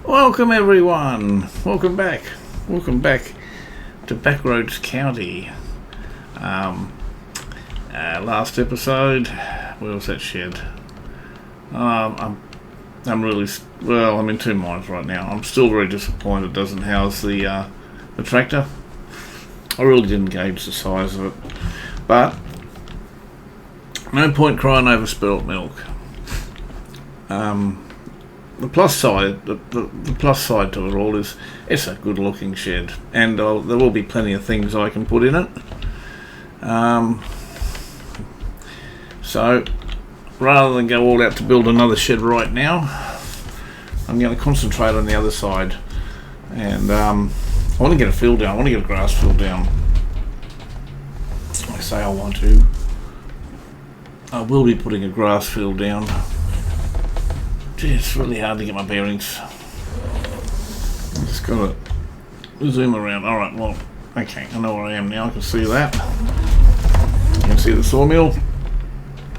Welcome everyone, welcome back to Backroads County. Last episode, where was that shed? I'm in two minds right now. I'm still very disappointed it doesn't house the tractor. I really didn't gauge the size of it, but no point crying over spilt milk. The plus side to it all is it's a good looking shed, and there will be plenty of things I can put in it. So rather than go all out to build another shed right now, I'm going to concentrate on the other side, and I want to get a field down. I want to get a grass field down. I say I want to. I will be putting a grass field down. Gee, it's really hard to get my bearings. I just got to zoom around. Alright, well, okay, I know where I am now. I can see that. You can see the sawmill.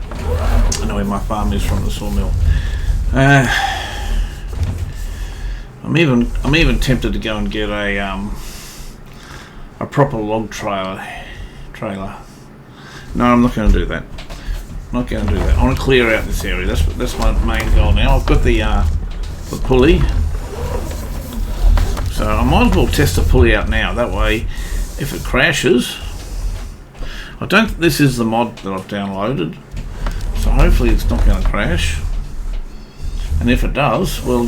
I know where my farm is from the sawmill. I'm even tempted to go and get a proper log trailer. No, I'm not going to do that. Not going to do that. I want to clear out this area. That's my main goal now. I've got the pulley, so I might as well test the pulley out now. That way, if it crashes, this is the mod that I've downloaded, so hopefully it's not going to crash. And if it does, well,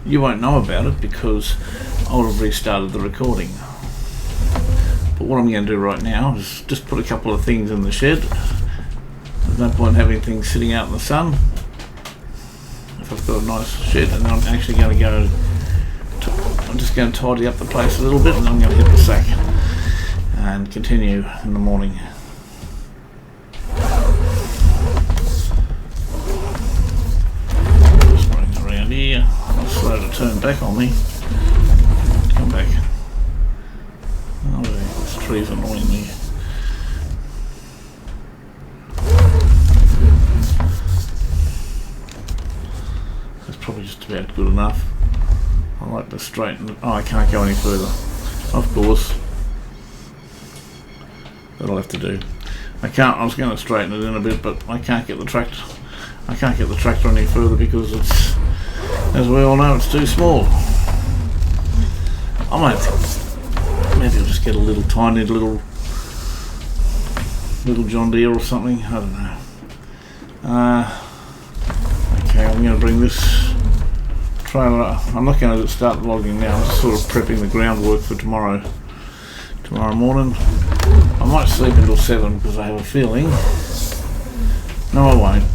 you won't know about it because I would have restarted the recording. But what I'm going to do right now is just put a couple of things in the shed. There's no point having things sitting out in the sun if I've got a nice shed, and then I'm actually going to I'm just going to tidy up the place a little bit, and then I'm going to hit the sack and continue in the morning. Just running around here. It's slow to turn back on me. Come back. Oh, this tree's annoying me. Probably just about good enough. I like to straighten it. Oh, I can't go any further. Of course. That'll have to do. I was going to straighten it in a bit, but I can't get the tractor. I can't get the tractor any further because it's, as we all know, it's too small. Maybe I'll just get a little tiny little John Deere or something. I don't know. Okay, I'm going to bring this trailer up. I'm not going to start logging now. I'm just sort of prepping the groundwork for tomorrow morning. I might sleep until 7 because I have a feeling. No, I won't,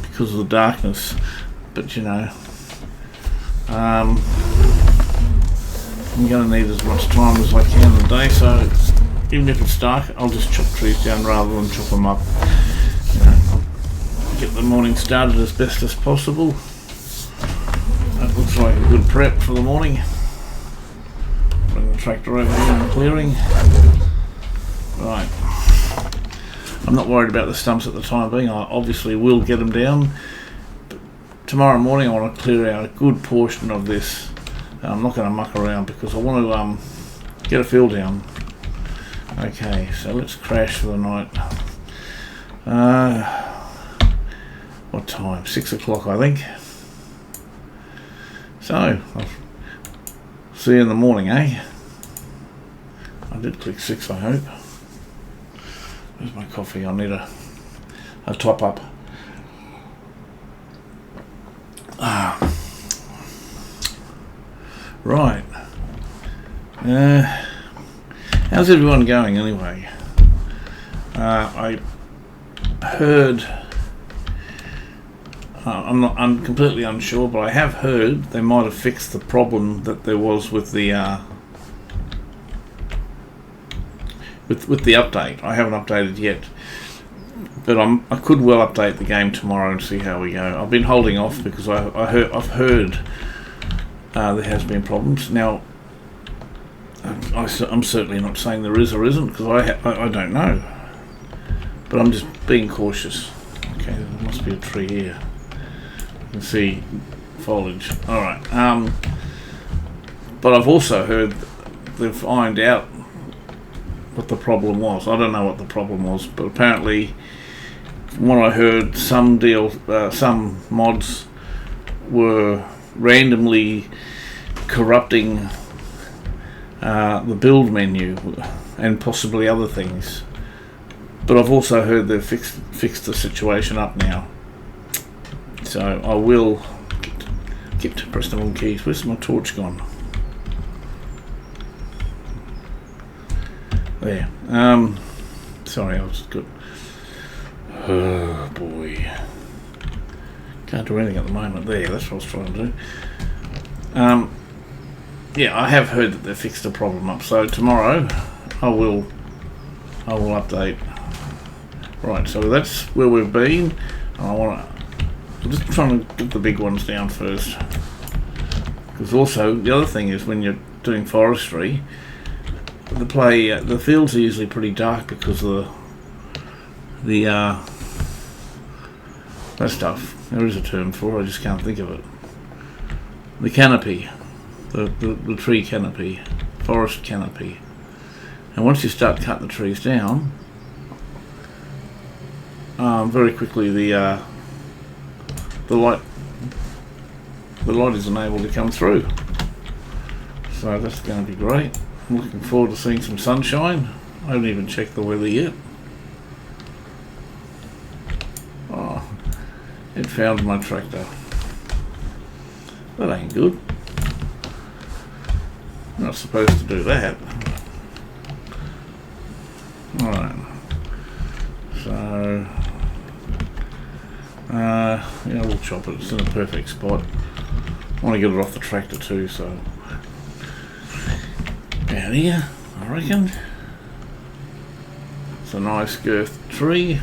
because of the darkness. But you know, I'm going to need as much time as I can in the day. So even if it's dark, I'll just chop trees down rather than chop them up. You know, get the morning started as best as possible. That looks like a good prep for the morning. Bring the tractor over here and clearing. Right. I'm not worried about the stumps at the time being. I obviously will get them down. But tomorrow morning I want to clear out a good portion of this. I'm not going to muck around because I want to get a field down. Okay, so let's crash for the night. What time? 6 o'clock, I think. So, I'll see you in the morning, eh? I did click 6, I hope. Where's my coffee? I need a top up. Right. How's everyone going anyway? I heard... I'm completely unsure, but I have heard they might have fixed the problem that there was with the with the update. I haven't updated yet, but I could well update the game tomorrow and see how we go. I've been holding off because I've heard there has been problems. Now, I'm certainly not saying there is or isn't because I don't know, but I'm just being cautious. Okay, there must be a tree here. You can see foliage. Alright, but I've also heard they've ironed out what the problem was. I don't know what the problem was, but apparently, from what I heard, some mods were randomly corrupting the build menu and possibly other things. But I've also heard they've fixed the situation up now. So I will get to press the wrong keys. Where's my torch gone? There. Sorry, I was good. Oh boy. Can't do anything at the moment. There, that's what I was trying to do. Yeah, I have heard that they fixed the problem up. So tomorrow, I will update. Right, so that's where we've been. I'm just trying to get the big ones down first. Because also, the other thing is when you're doing forestry, the fields are usually pretty dark because of that stuff. There is a term for it, I just can't think of it. The canopy. The tree canopy. Forest canopy. And once you start cutting the trees down, very quickly the light isn't able to come through. So that's going to be great. I'm looking forward to seeing some sunshine. I haven't even checked the weather yet. Oh, it found my tractor. That ain't good. I'm not supposed to do that. Alright. So yeah, we'll chop it. It's in a perfect spot. I want to get it off the tractor too, so down here, I reckon. It's a nice girth tree.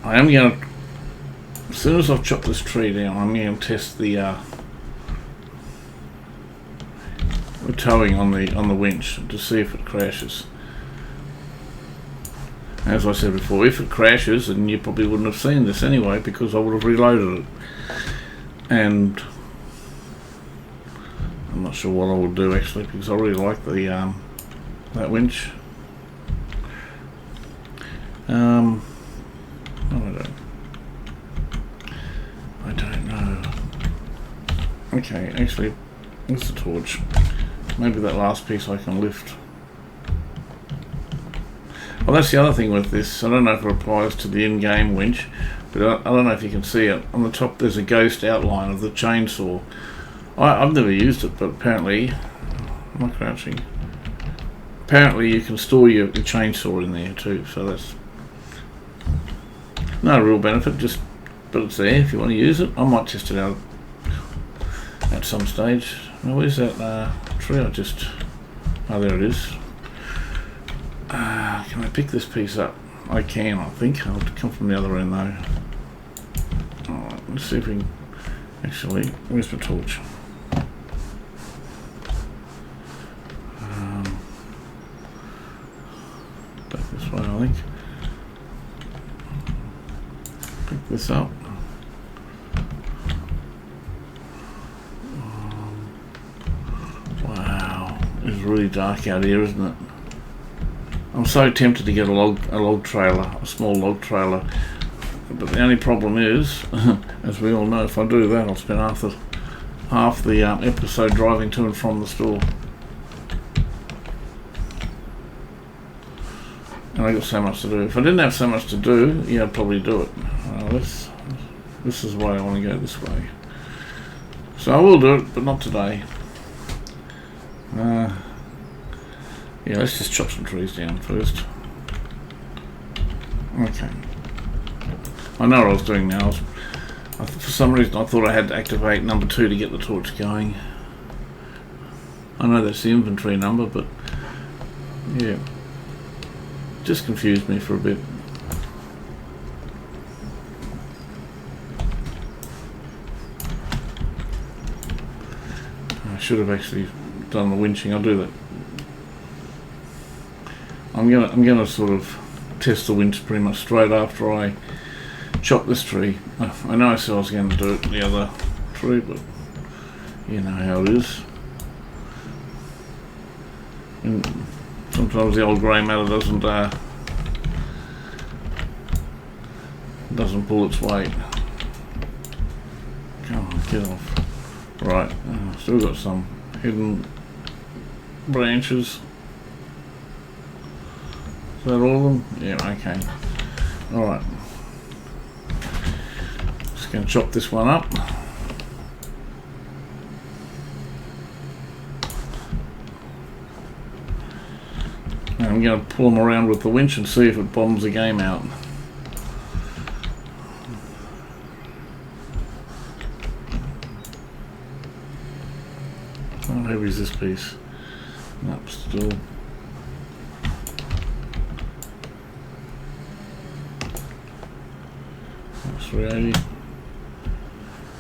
I am going to, as soon as I've chopped this tree down, I'm going to test the towing on the winch to see if it crashes. As I said before, if it crashes, then you probably wouldn't have seen this anyway because I would have reloaded it. And I'm not sure what I will do actually because I really like the that winch. I don't know. Okay, actually, where's the torch? Maybe that last piece I can lift. Well, that's the other thing with this. I don't know if it applies to the in-game winch, but I don't know if you can see it. On the top there's a ghost outline of the chainsaw. I've never used it, but apparently, am I crouching? Apparently you can store your chainsaw in there too, so that's no real benefit, but it's there if you want to use it. I might test it out at some stage. Now, where's that tree? Oh, there it is. Can I pick this piece up? I can, I think. I'll have to come from the other end though. Alright, let's see if we can actually, where's my torch? Back this way, I think. Pick this up. Wow, it's really dark out here, isn't it? I'm so tempted to get a log trailer, a small log trailer, but the only problem is, as we all know, if I do that, I'll spend half the episode driving to and from the store. And I got so much to do. If I didn't have so much to do, yeah, I'd probably do it. This is why I want to go this way. So I will do it, but not today. Yeah, let's just chop some trees down first. Okay. I know what I was doing now. For some reason I thought I had to activate number 2 to get the torch going. I know that's the inventory number, but yeah. Just confused me for a bit. I should have actually done the winching. I'll do that. I'm gonna sort of test the winch pretty much straight after I chop this tree. I know I said I was going to do it the other tree, but you know how it is. And sometimes the old grey matter doesn't pull its weight. Come on, get off. Right, still got some hidden branches. Is that all of them? Yeah, okay. Alright. Just going to chop this one up. And I'm going to pull them around with the winch and see if it bombs the game out. How heavy is this piece? Nope, still. That's 380.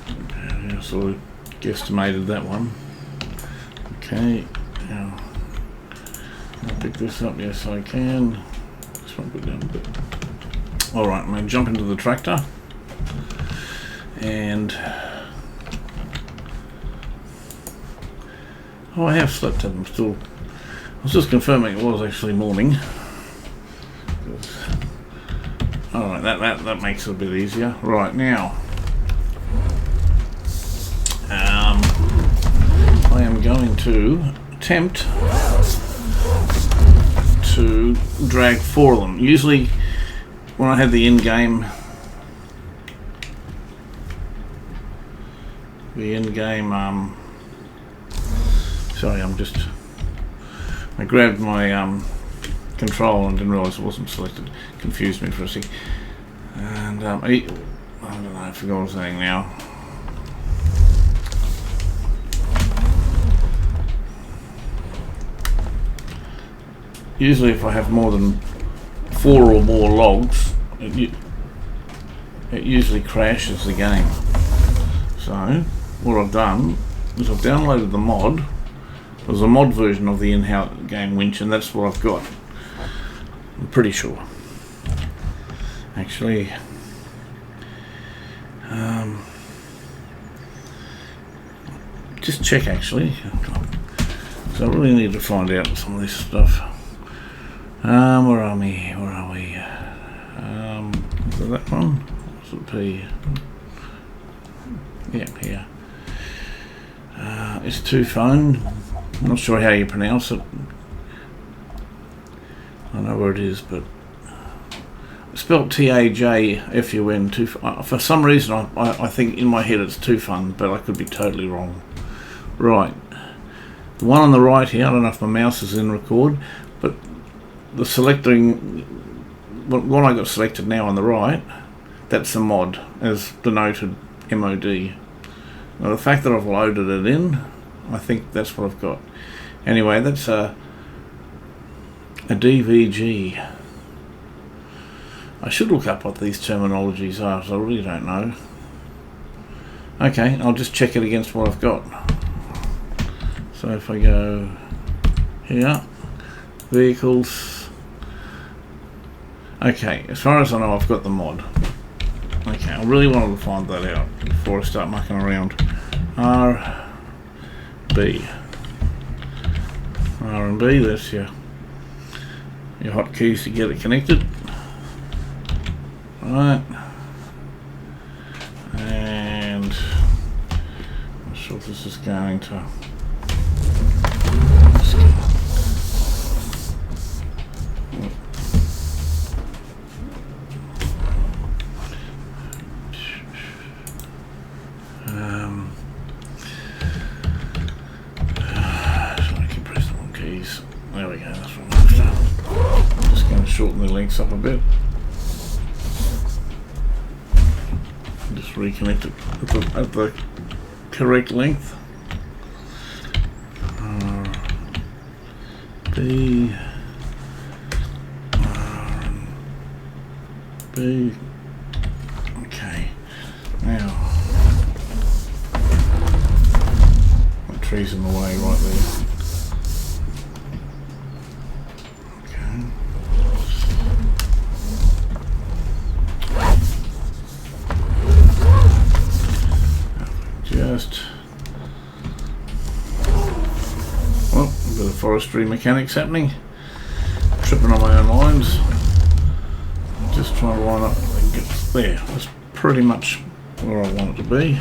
Okay, I sort of guesstimated that one. Okay, now I'll pick this up. Yes, I can. This one put down a bit. Alright, I'm going to jump into the tractor and I have slept at them still. I was just confirming it was actually morning. Alright, that makes it a bit easier. Right, now I am going to attempt to drag 4 of them. Usually when I had the in-game sorry, I grabbed my control and didn't realise it wasn't selected. Confused me for a sec. And I don't know, I forgot what I was saying now. Usually if I have more than 4 or more logs, it usually crashes the game. So what I've done is I've downloaded the mod. There's a mod version of the in-house game winch, and that's what I've got. I'm pretty sure. Actually, just check actually. So I really need to find out some of this stuff. Where are we? Is it that one? What's it P? Yeah, here. It's 2 phone. I'm not sure how you pronounce it. I know where it is, but it's spelled T-A-J-F-U-N. For some reason, I think in my head it's 2 fun, but I could be totally wrong. Right. The one on the right here, I don't know if my mouse is in record, but the selecting, what I got selected now on the right, that's a mod, as denoted MOD. Now the fact that I've loaded it in, I think that's what I've got. Anyway, that's a DVG. I should look up what these terminologies are, so I really don't know. Okay, I'll just check it against what I've got. So if I go here, vehicles. Okay, as far as I know, I've got the mod. Okay, I really wanted to find that out before I start mucking around. R&B, that's your hotkeys to get it connected. Right, and I'm not sure if this is going to. There we go, that's what I'm after. I'm just going to shorten the links up a bit. Just reconnect it at the correct length. B. Okay. Now, tree's in the way right there. Just well, a bit of forestry mechanics happening. Tripping on my own lines. Just trying to line up and get there. That's pretty much where I want it to be.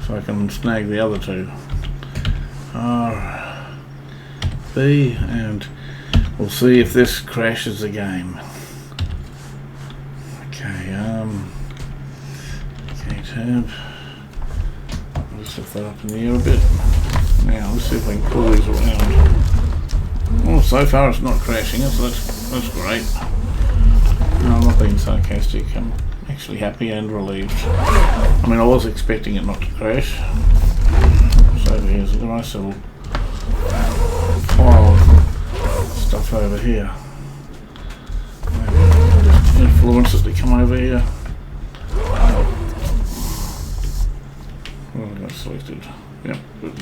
So I can snag the other two. R, B, and we'll see if this crashes the game. Okay, okay, tab. Just lift that up in the air a bit. Now let's see if I can pull these around. Well, so far it's not crashing, so that's great. No, I'm not being sarcastic. I'm actually happy and relieved. I mean, I was expecting it not to crash. So over here's a nice little pile of stuff over here. Maybe I can just influence it to come over here. Oh, I got selected. Yep, good.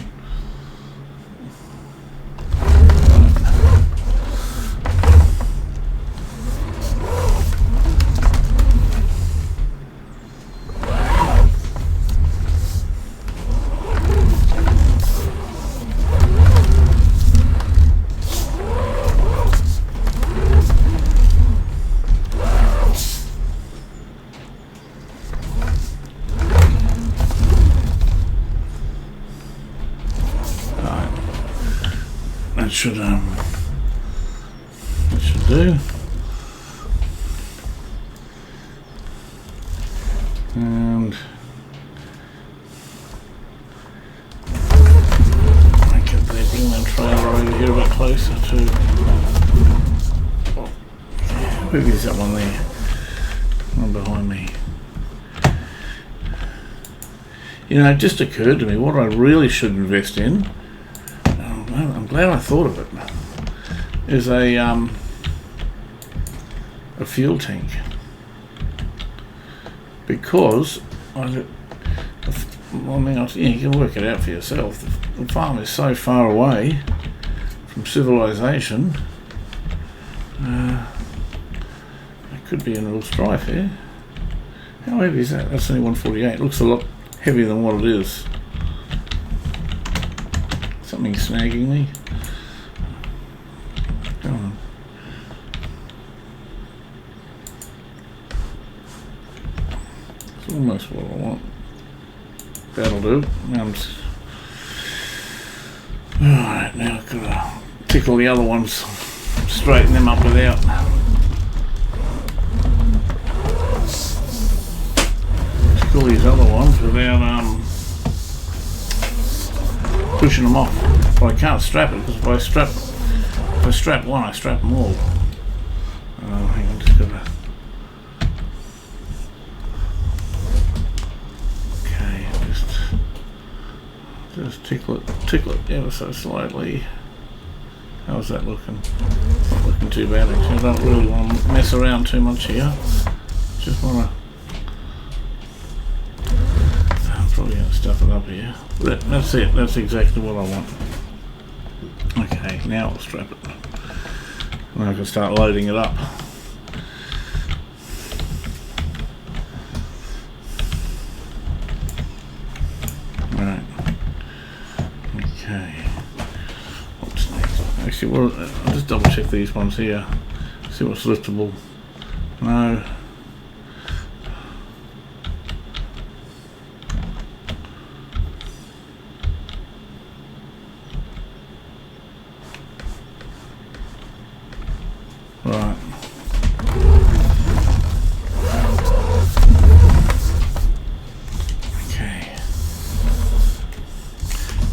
That should do. And I can bring the trailer over here a bit closer to. Oh, maybe there's that one there. One behind me. You know, it just occurred to me what I really should invest in. I'm glad I thought of it. Is a fuel tank, because you can work it out for yourself. The farm is so far away from civilization. There could be a real strife here. How heavy is that? That's only 148. It looks a lot heavier than what it is. Something snagging me. Come on. It's almost what I want. That'll do. Alright, now I've got to tickle the other ones, straighten them up without tickle these other ones without pushing them off. But I can't strap it, because if I strap one, I strap them all. Hang on, just gotta. Okay, just tickle it ever so slightly. How's that looking? Not looking too bad actually. I don't really want to mess around too much here. Just want to. I'm probably going to stuff it up here. That's it. That's exactly what I want. Okay, now I'll strap it. And I can start loading it up. Right. Okay. What's next? Actually, well, I'll just double check these ones here. See what's liftable. No. Right.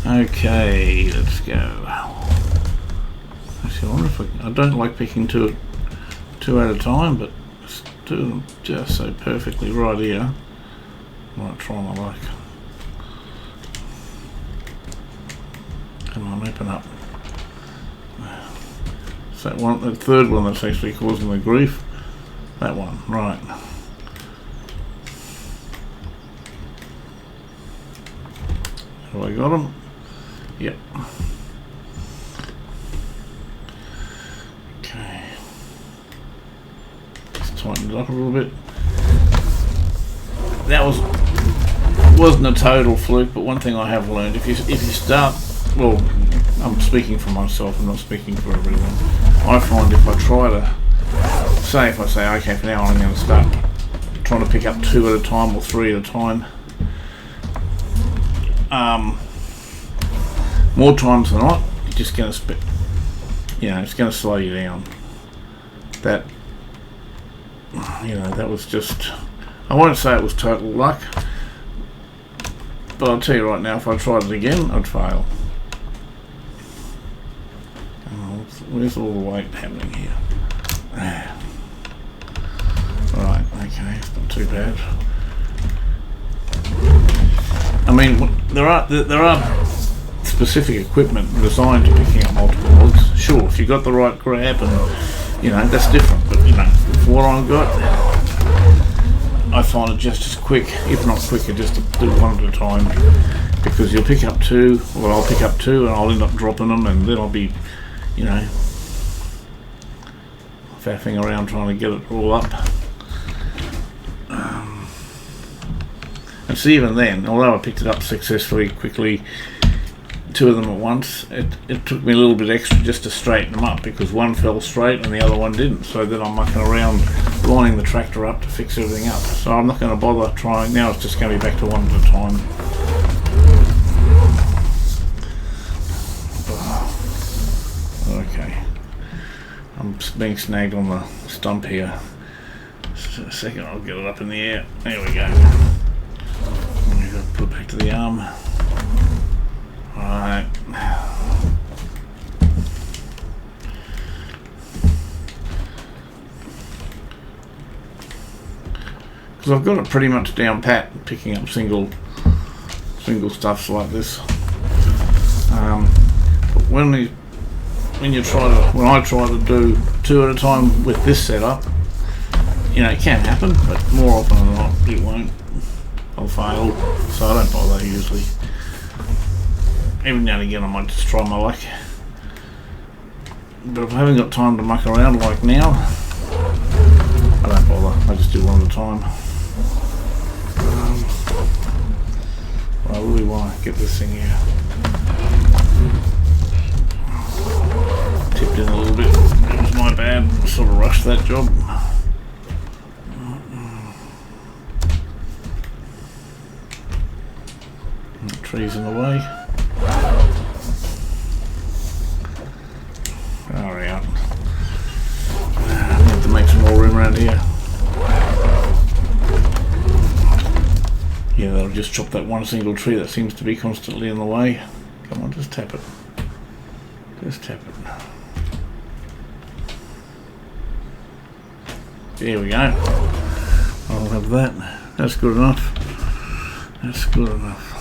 Okay, let's go. Actually, I wonder if I don't like picking two at a time, but two of them just so perfectly right here. Might try my luck. Come on, open up. It's that one, the third one that's actually causing the grief. That one, right. Have I got them? Yep. Okay. Let's tighten it up a little bit. That wasn't a total fluke, but one thing I have learned, if you start, well, I'm speaking for myself, I'm not speaking for everyone. I find if I try to, say okay, for now I'm going to start trying to pick up 2 at a time or 3 at a time, more times than not, you're just going to it's going to slow you down. That, that was just, I won't say it was total luck, but I'll tell you right now, if I tried it again, I'd fail. Oh, where's all the weight happening here? Right, okay, it's not too bad. I mean, there are specific equipment designed to picking up multiple logs. Sure, if you've got the right grab, and that's different. But for what I've got, I find it just as quick, if not quicker, just to do one at a time. Because you'll pick up 2, or I'll pick up 2, and I'll end up dropping them, and then I'll be, faffing around trying to get it all up. And so even then, although I picked it up successfully, quickly, 2 of them at once, it took me a little bit extra just to straighten them up, because one fell straight and the other one didn't. So then I'm mucking around lining the tractor up to fix everything up. So I'm not going to bother trying. Now it's just going to be back to 1 at a time. Okay. I'm being snagged on the stump here. Just a second, I'll get it up in the air. There we go. Put it back to the arm. Right. Because I've got it pretty much down pat, picking up single stuffs like this. But when I try to do 2 at a time with this setup, it can happen, but more often than not, it won't. I'll fail, so I don't bother usually. Every now and again I might just try my luck. But if I haven't got time to muck around like now, I don't bother, I just do 1 at a time. I really want to get this thing here tipped in a little bit. It was my bad, I sort of rushed that job. Trees in the way. Hurry up. I need to make some more room around here. Yeah, that'll just chop that one single tree that seems to be constantly in the way. Come on, just tap it. Just tap it. There we go. I'll have that. That's good enough. That's good enough.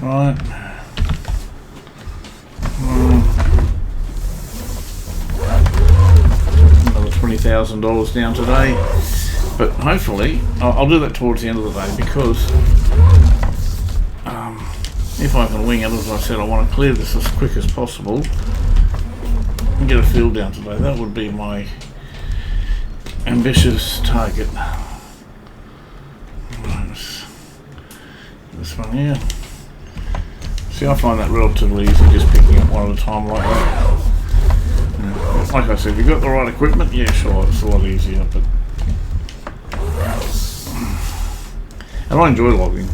Right. Another $20,000 down today, but hopefully I'll do that towards the end of the day, because if I can wing it, as I said, I want to clear this as quick as possible and get a field down today. That would be my ambitious target. This one here. See, I find that relatively easy, just picking up 1 at a time like that. Like I said, if you've got the right equipment, yeah, sure, it's a lot easier. But and I enjoy logging.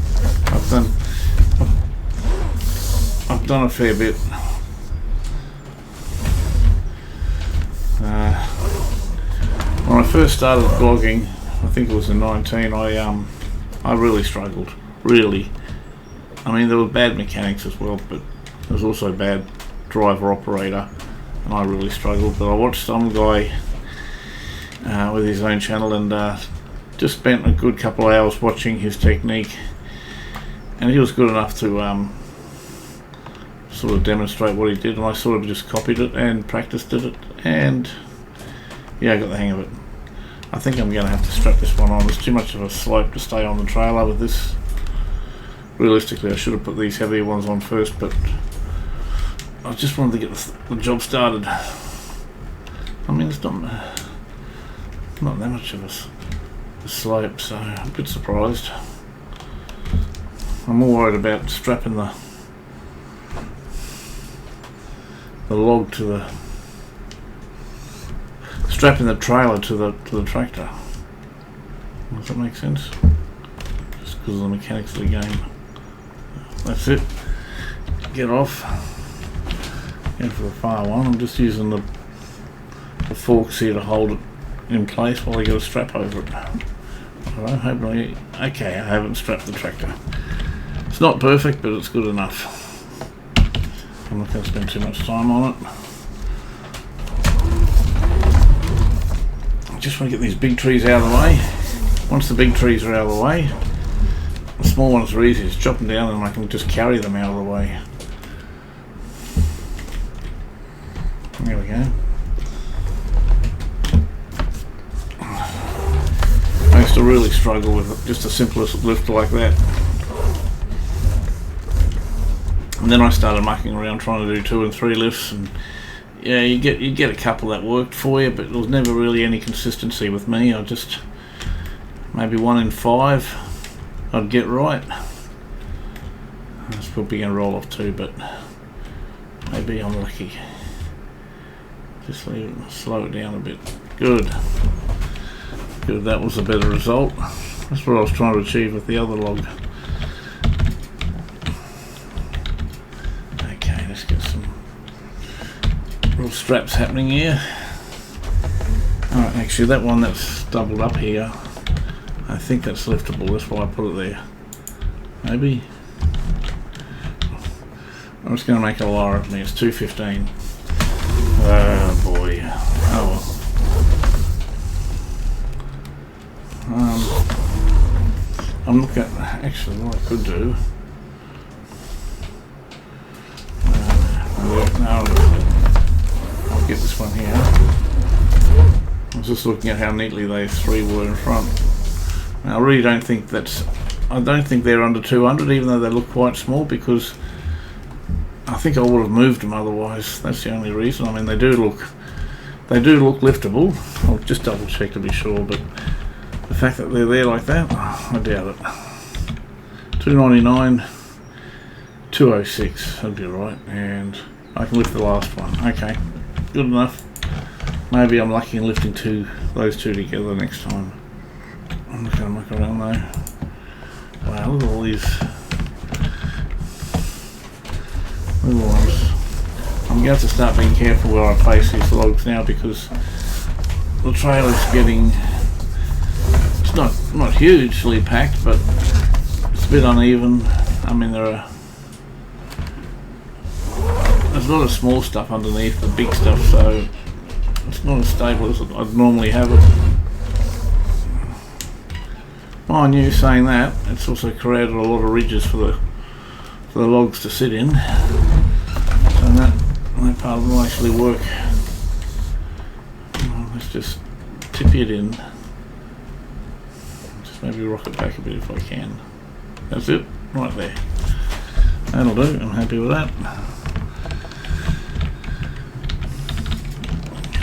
I've done a fair bit. When I first started logging, I think it was in 19, I really struggled. Really. I mean, there were bad mechanics as well, but there was also bad driver operator, and I really struggled. But I watched some guy with his own channel, and just spent a good couple of hours watching his technique, and he was good enough to sort of demonstrate what he did, and I sort of just copied it and practiced it, and yeah, I got the hang of it. I think I'm going to have to strap this one on. There's too much of a slope to stay on the trailer with this. realistically I should have put these heavier ones on first, but I just wanted to get the job started. I mean, it's not that much of a slope, so I'm a bit surprised. I'm more worried about strapping the log to the trailer to the tractor. Does that make sense? Just because of the mechanics of the game. That's it. Get off. Go for the far one. I'm just using the forks here to hold it in place while I get a strap over it. Alright, okay, I haven't strapped the tractor. It's not perfect, but it's good enough. I'm not going to spend too much time on it. I just want to get these big trees out of the way. Once the big trees are out of the way, the small ones are easy. Just chop them down and I can just carry them out of the way. There we go. I used to really struggle with just the simplest lift like that. And then I started mucking around trying to do 2 and 3 lifts, and yeah, you get a couple that worked for you, but there was never really any consistency with me. I just maybe 1 in 5 I'd get right. I was probably going to roll off 2, but maybe I'm lucky. Just slow it down a bit. Good. That was a better result. That's what I was trying to achieve with the other log. Okay, let's get some real straps happening here. Alright, actually that one that's doubled up here, I think that's liftable. That's why I put it there. Maybe. I'm just going to make a liar of me. It's 215. Oh boy. Oh well. I'm looking at, actually what I could do. I'll get this one here. I was just looking at how neatly those 3 were in front. Now I really don't think I don't think they're under 200, even though they look quite small, because I think I would have moved them otherwise. That's the only reason. I mean, they do look liftable. I'll just double check to be sure, but the fact that they're there like that, I doubt it. 299, 206, that'd be right, and I can lift the last one. Okay, good enough. Maybe I'm lucky in lifting those two together next time. I'm not going to muck around though. Wow, look at all these little ones. I'm going to have to start being careful where I place these logs now, because the trailer's getting, it's not hugely packed, but it's a bit uneven. I mean, there's a lot of small stuff underneath the big stuff, so it's not as stable as I'd normally have it. Mind you, saying that, it's also created a lot of ridges for the logs to sit in, so that part will actually work. Well, let's just tip it in. Just maybe rock it back a bit if I can. That's it, right there. That'll do. I'm happy with that.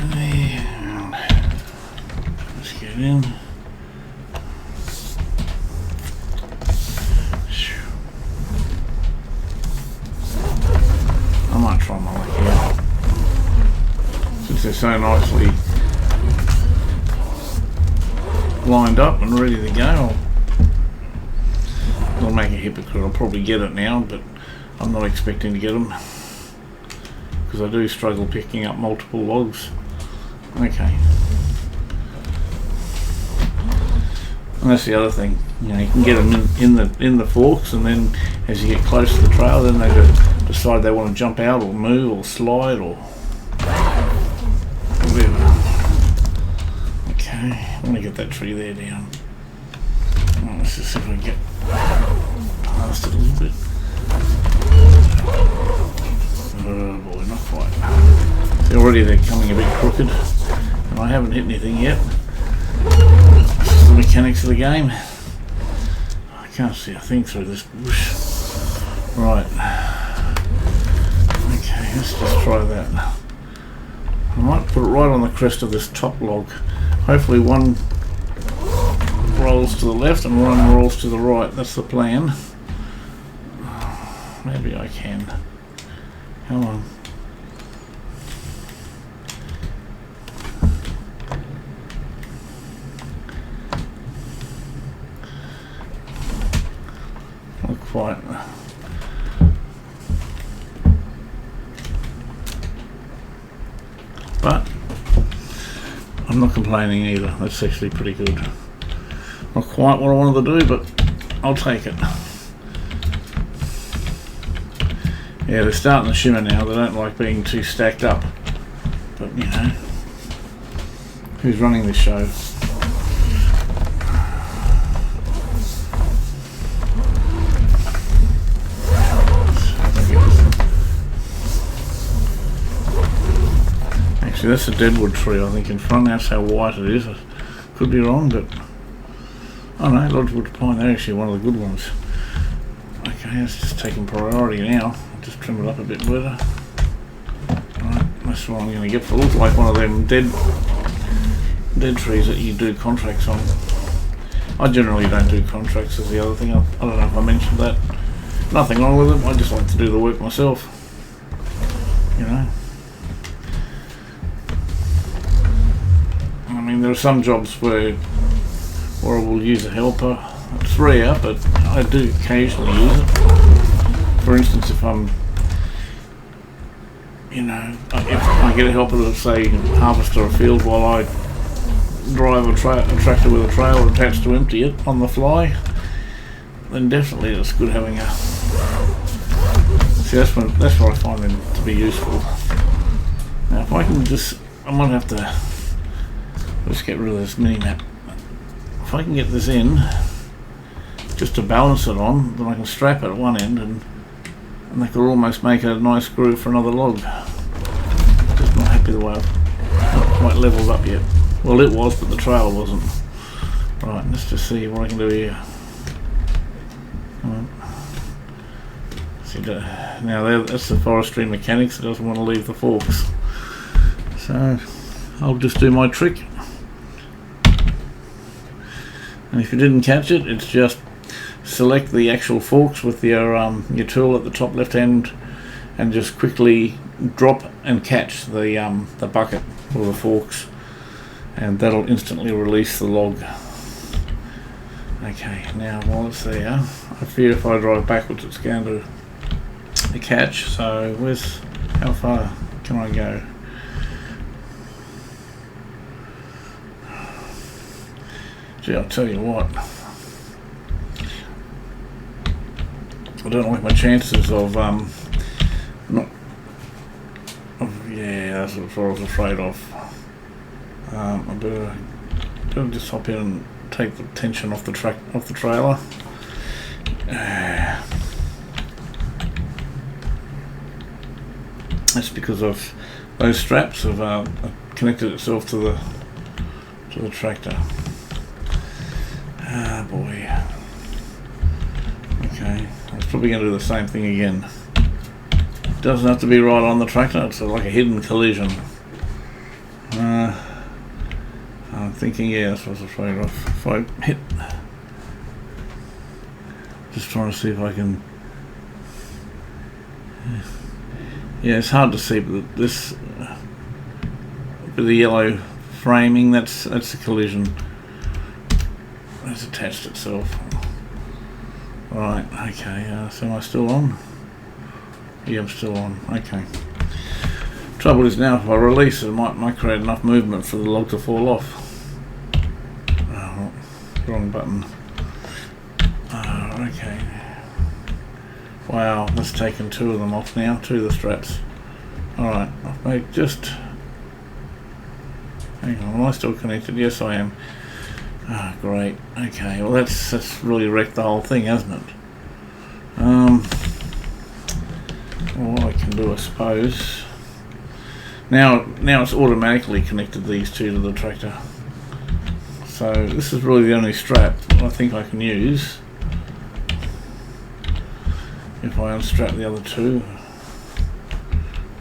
Okay, let's get in. I might try my luck here. Since they're so nicely lined up and ready to go, I'll make a hypocrite. I'll probably get it now, but I'm not expecting to get them, because I do struggle picking up multiple logs. Okay. And that's the other thing. You know, you can get them in the forks, and then as you get close to the trail, then they decide they want to jump out or move or slide or whatever. Okay, I want to get that tree there down. Well, let's just see if I can get past it a little bit. Oh boy, not quite. See, already they're coming a bit crooked, and I haven't hit anything yet. This is the mechanics of the game. can't see a thing through this bush. Right. Okay, let's just try that. I might put it right on the crest of this top log. Hopefully one rolls to the left and one rolls to the right. That's the plan. Maybe I can. Come on. Not quite. But I'm not complaining either. That's actually pretty good. Not quite what I wanted to do, but I'll take it. Yeah, they're starting to shimmer now. They don't like being too stacked up. But, you know, who's running this show? Actually, that's a deadwood tree, I think, in front. That's how white it is. I could be wrong, but oh no, Lodgewood pine, they're actually one of the good ones. Okay, it's just taking priority now. I'll just trim it up a bit better. Right, that's what I'm going to get. It looks like one of them dead trees that you do contracts on. I generally don't do contracts, is the other thing. I don't know if I mentioned that. Nothing wrong with it. I just like to do the work myself. You know. I mean, there are some jobs where I will use a helper. It's rare, but I do occasionally use it. For instance, if I'm, you know, if I get a helper to, say, harvest a field while I drive a tractor with a trailer attached to empty it on the fly, then definitely it's good having a. See, that's where I find them to be useful. Now, if I can just, I might have to. Let's get rid of this mini map. If I can get this in, just to balance it on, then I can strap it at one end and they could almost make a nice groove for another log. Just not happy the way I've not quite levelled up yet. Well, it was, but the trailer wasn't. Right, let's just see what I can do here. Come on. See, now that's the forestry mechanics that doesn't want to leave the forks. So I'll just do my trick. And if you didn't catch it, it's just select the actual forks with your tool at the top left hand and just quickly drop and catch the bucket or the forks, and that'll instantly release the log. Okay, now while it's there, I fear if I drive backwards it's going to catch. So how far can I go? Gee, I'll tell you what, I don't like my chances of yeah, that's what I was afraid of. I better just hop in and take the tension off the trailer. That's because of those straps have connected itself to the tractor. Ah, boy. Okay, I was probably going to do the same thing again. It doesn't have to be right on the tractor, it's like a hidden collision. I'm thinking, yeah, that's what I was afraid of. If I hit... Just trying to see if I can... Yeah, it's hard to see, but this... with the yellow framing, that's a collision. It's attached itself. Right, okay, so am I still on? Yeah, I'm still on, okay. Trouble is now, if I release it, it might create enough movement for the log to fall off. Oh, wrong button. Oh, okay. Wow, that's taken two of them off now, two of the straps. Alright, I've made just... Hang on, am I still connected? Yes, I am. Ah, great. Okay, well that's really wrecked the whole thing, hasn't it? Well, what I can do, I suppose. Now it's automatically connected these two to the tractor. So this is really the only strap I think I can use. if I unstrap the other two.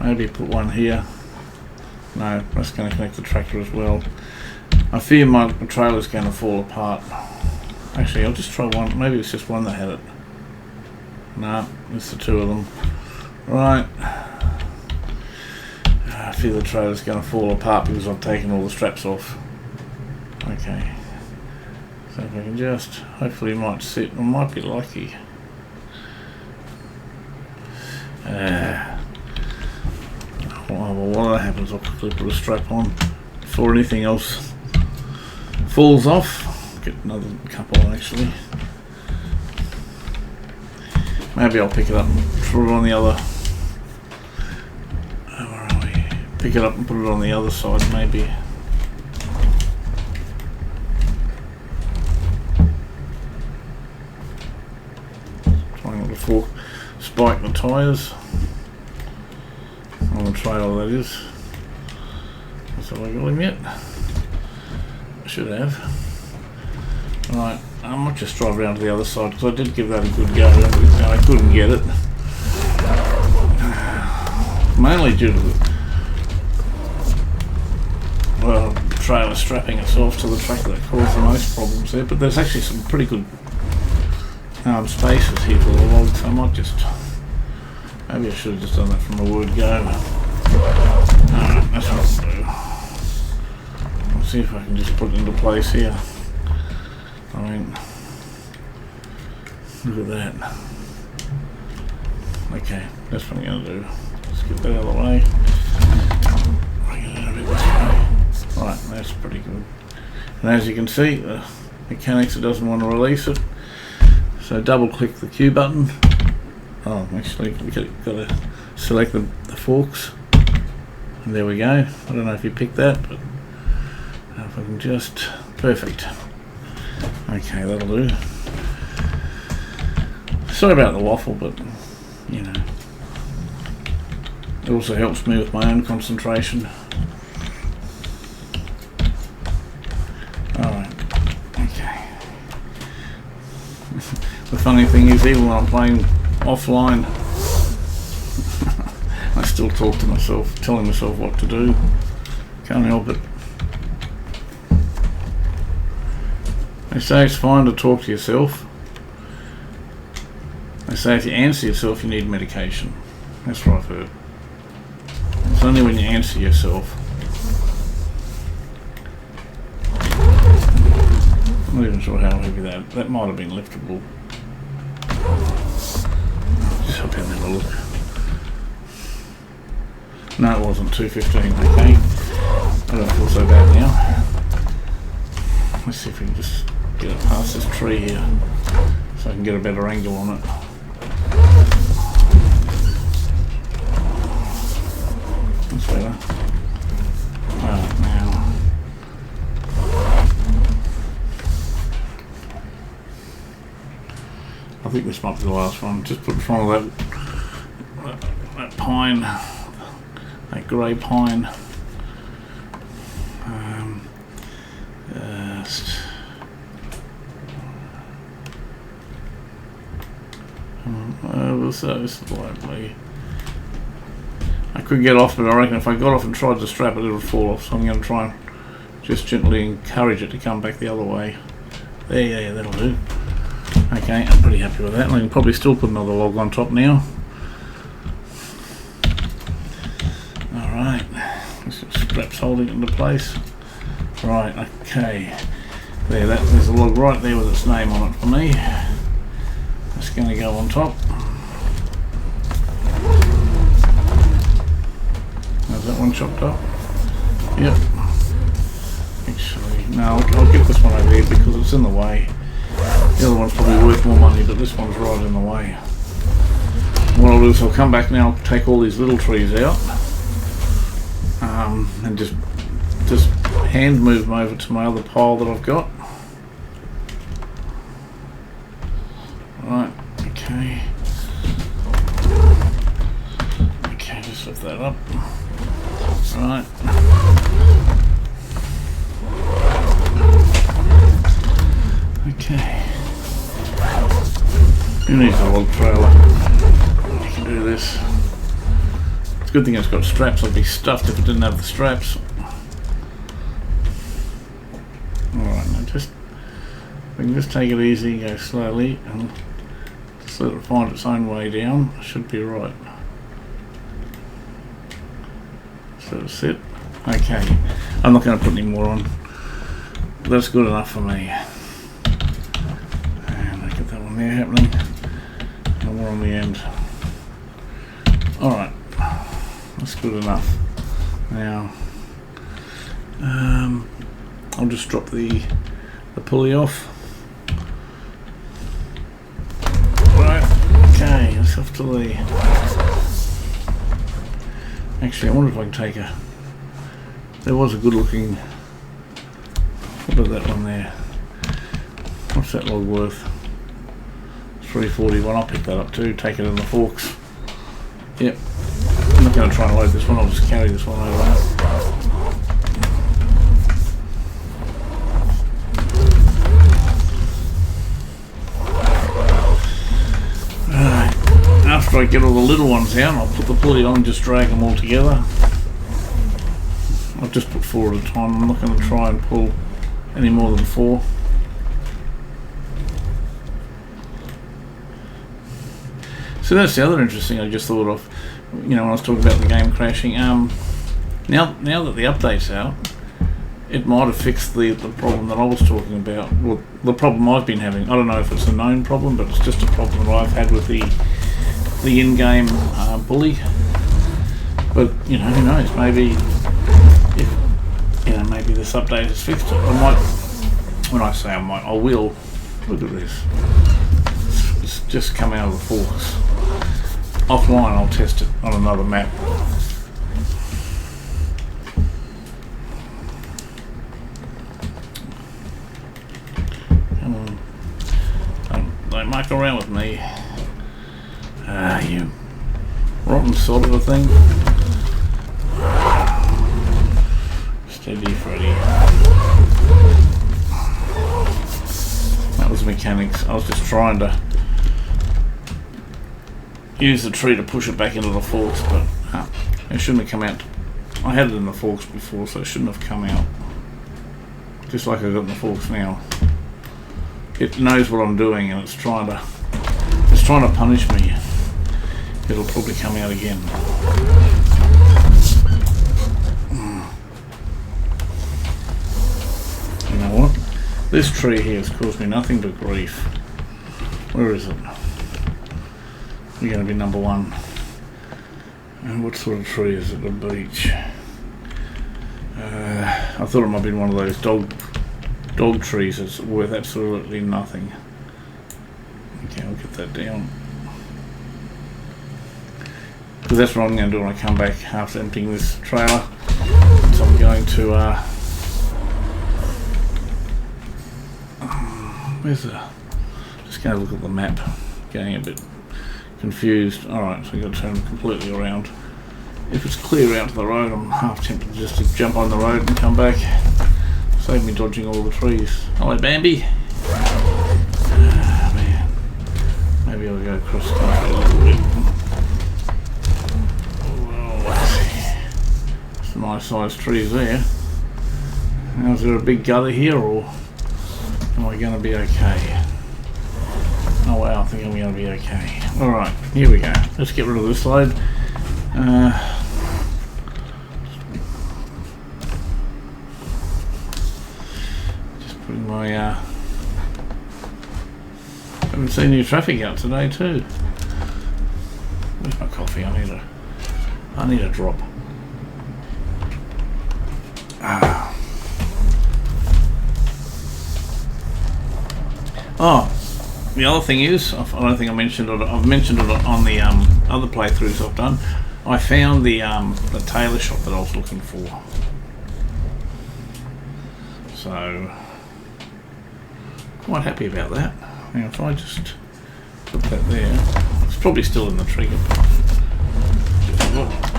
Maybe put one here. No, that's going to connect the tractor as well. I fear my trailer's going to fall apart. Actually, I'll just try one. Maybe it's just one that had it. No, it's the two of them. Right. I fear the trailer's going to fall apart because I've taken all the straps off. Okay. So if I can just, hopefully it might sit. I might be lucky. Well, what happens, I'll quickly put a strap on before anything else falls off. Get another couple actually. Maybe I'll pick it up and put it on the other. Where are we? Pick it up and put it on the other side maybe. Trying not to fork spike the tyres on the trailer, that is. That's all I got him yet. I should have. Right, I might just drive around to the other side because I did give that a good go and I couldn't get it. Mainly due to the trailer strapping itself to the tractor that caused the most problems there, but there's actually some pretty good spaces here for the logs, so I might just, maybe I should have just done that from the word go. Alright, that's what I'll do. I'll see if I can just put it into place here. I mean, look at that. Okay, that's what I'm going to do. Let's get that out of the way. Bring it in a bit this way. Right, that's pretty good. And as you can see, the mechanics doesn't want to release it. So double click the Q button. Oh, actually, we've got to select the forks. And there we go. I don't know if you picked that, but if I can just, perfect. Okay, that'll do. Sorry about the waffle, but you know, it also helps me with my own concentration. Alright, okay. The funny thing is, even when I'm playing offline, I still talk to myself, telling myself what to do. Can't help it. They say it's fine to talk to yourself. They say if you answer yourself, you need medication. That's what I've heard. It's only when you answer yourself. I'm not even sure how heavy that might have been liftable. Just hop in and have a look. No, it wasn't 215, okay. I don't feel so bad now. Let's see if we can just get it past this tree here so I can get a better angle on it. That's better. Right, now. I think this might be the last one. Just put in front of that pine, that grey pine. So this is likely. I could get off, but I reckon if I got off and tried to strap it, it would fall off. So I'm going to try and just gently encourage it to come back the other way. There, yeah, that'll do. Okay, I'm pretty happy with that. I can probably still put another log on top now. Alright, straps holding it into place. Right, okay. There's a log right there with its name on it for me. That's going to go on top. Is that one chopped up? Yep. Actually, no, I'll get this one over here because it's in the way. The other one's probably worth more money, but this one's right in the way. What I'll do is I'll come back now, take all these little trees out, and just hand move them over to my other pile that I've got. Right, okay. Okay, just lift that up. Right. Okay. Who needs a log trailer? this. It's a good thing it's got straps. I'd be stuffed if it didn't have the straps. Alright, now we can just take it easy, go slowly, and just let it find its own way down. Should be right. So that's it. Okay, I'm not going to put any more on. That's good enough for me. And I get that one there happening. And more on the end. Alright, that's good enough. Now, I'll just drop the pulley off. Right, okay, let's have to the... Actually, I wonder if I can take a... There was a good looking... What about that one there? What's that log worth? 341. I'll pick that up too, take it in the forks. Yep. I'm not going to try and load this one, I'll just carry this one over. After I get all the little ones out, I'll put the pulley on and just drag them all together. I've just put 4 at a time. I'm not going to try and pull any more than 4. So that's the other interesting I just thought of, you know, when I was talking about the game crashing. Now that the update's out, it might have fixed the problem that I was talking about. Well, the problem I've been having. I don't know if it's a known problem, but it's just a problem that I've had with the in-game pulley. But you know, who knows? Maybe if maybe this update has fixed it. I might. When I say I might, I will. Look at this. It's just come out of the forks. Offline, I'll test it on another map. Come on. Don't muck around with me. You rotten sort of a thing. Steady, Freddy. That was mechanics. I was just trying to use the tree to push it back into the forks, but it shouldn't have come out. I had it in the forks before, so it shouldn't have come out. Just like I got in the forks now. It knows what I'm doing, and it's trying to punish me. It'll probably come out again. You know what? This tree here has caused me nothing but grief. Where is it? We're going to be number 1. And what sort of tree is it? A beech. I thought it might have been one of those dog trees that's worth absolutely nothing. Okay, I'll get that down. Because that's what I'm going to do when I come back after emptying this trailer. So I'm going to where's the... Just going to look at the map. Getting a bit confused. Alright, so I've got to turn completely around. If it's clear out to the road, I'm half tempted just to jump on the road and come back. Save me dodging all the trees. Hello, Bambi. Man. Maybe I'll go across the country a little bit. Some nice sized trees there. Now, is there a big gutter here, or am I going to be okay? Oh wow, I think I'm going to be okay. Alright, here we go. Let's get rid of this load. Just putting my... haven't seen any traffic out today too. Where's my coffee? I need a drop. Oh, the other thing is, I don't think I mentioned it. I've mentioned it on the other playthroughs I've done. I found the tailor shop that I was looking for. So, quite happy about that. Now, if I just put that there, it's probably still in the trigger.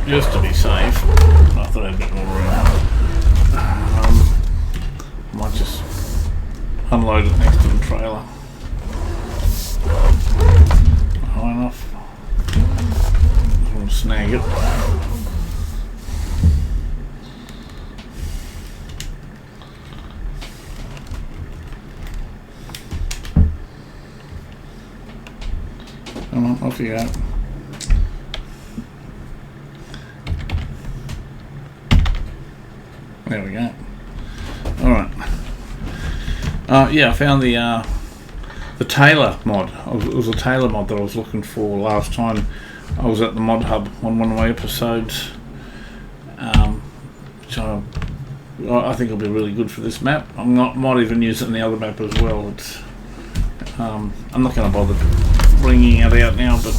Just to be safe, I thought I had a bit more room. I might just unload it next to the trailer. High enough. like it. Come on, off you go. There we go. Alright. Yeah, I found the Taylor mod. It was a Taylor mod that I was looking for last time I was at the Mod Hub on one of my episodes. So I think it'll be really good for this map. Might even use it in the other map as well. It's I'm not going to bother bringing it out now, but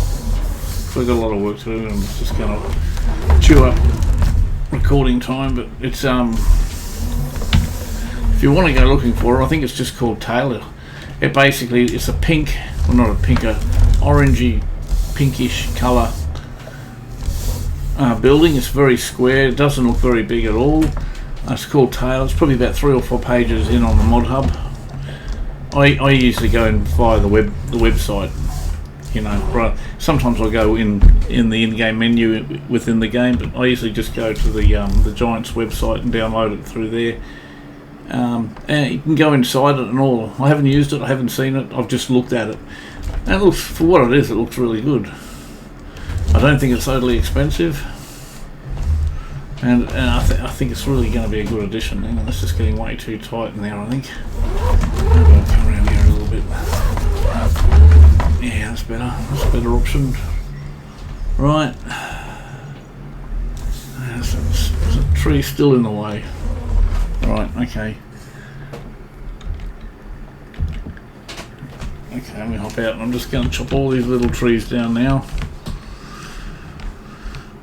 we've got a lot of work to do, and it's just going to chew up recording time. But it's if you want to go looking for it, I think it's just called Taylor. It basically, it's a pink, well not a pink, a orangey pinkish colour building. It's very square, it doesn't look very big at all. It's called Taylor. It's probably about 3 or 4 pages in on the Mod Hub. I usually go in via the website, you know. Sometimes I go in the in-game menu within the game, but I usually just go to the Giants website and download it through there. And you can go inside it and all. I haven't used it, I haven't seen it, I've just looked at it. And it looks, for what it is, it looks really good. I don't think it's totally expensive. And I think it's really going to be a good addition. Hang on, this is getting way too tight in there, I think. I'm going to come around here a little bit. Yeah, that's better. That's a better option. Right. There's a tree still in the way. Right, okay. Okay, let me hop out and I'm just going to chop all these little trees down now.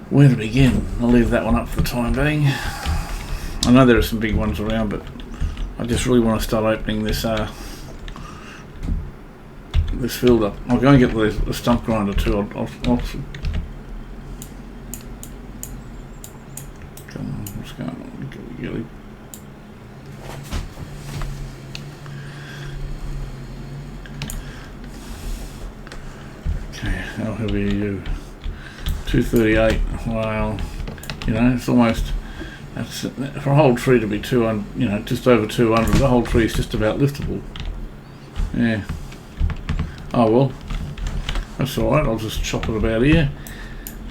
Where to begin? I'll leave that one up for the time being. I know there are some big ones around, but I just really want to start opening this this field up. I'll go and get the stump grinder too. Come on, what's going on? Okay, how heavy are you? 238. Well, you know, it's almost, that's for a whole tree to be 200, you know, just over 200. The whole tree is just about liftable. Yeah. Oh well, that's all right. I'll just chop it about here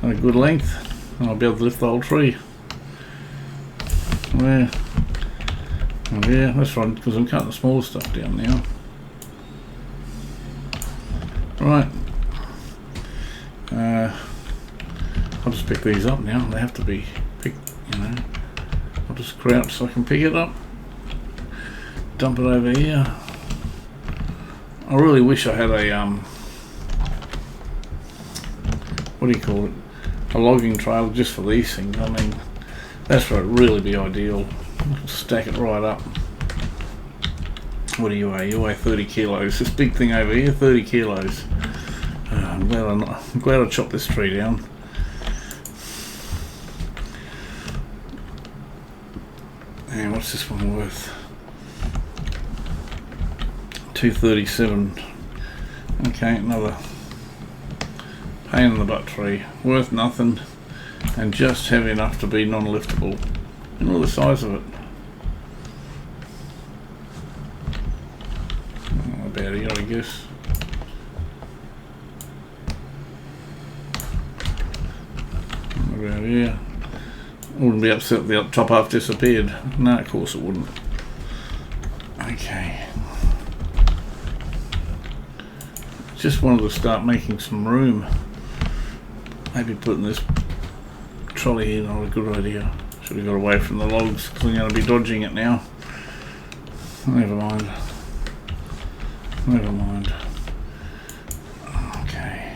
at a good length, and I'll be able to lift the whole tree. Yeah. Oh, yeah, that's right. Because I'm cutting the smaller stuff down now. Right. I'll just pick these up now. They have to be picked, you know. I'll just crouch so I can pick it up. Dump it over here. I really wish I had a what do you call it? A logging trailer just for these things. I mean, that's what would really be ideal. Stack it right up. What do you weigh? You weigh 30 kilos. This big thing over here, 30 kilos. I'm glad I chopped this tree down. And what's this one worth? 237. Okay, another pain in the butt tree. Worth nothing and just heavy enough to be non-liftable. And look at the size of it. About here, I guess. About here. I wouldn't be upset if the top half disappeared. No, of course it wouldn't. Okay. Just wanted to start making some room. Maybe putting this trolley here, not a good idea. Should have got away from the logs because I'm going to be dodging it now. Never mind. Never mind. Okay.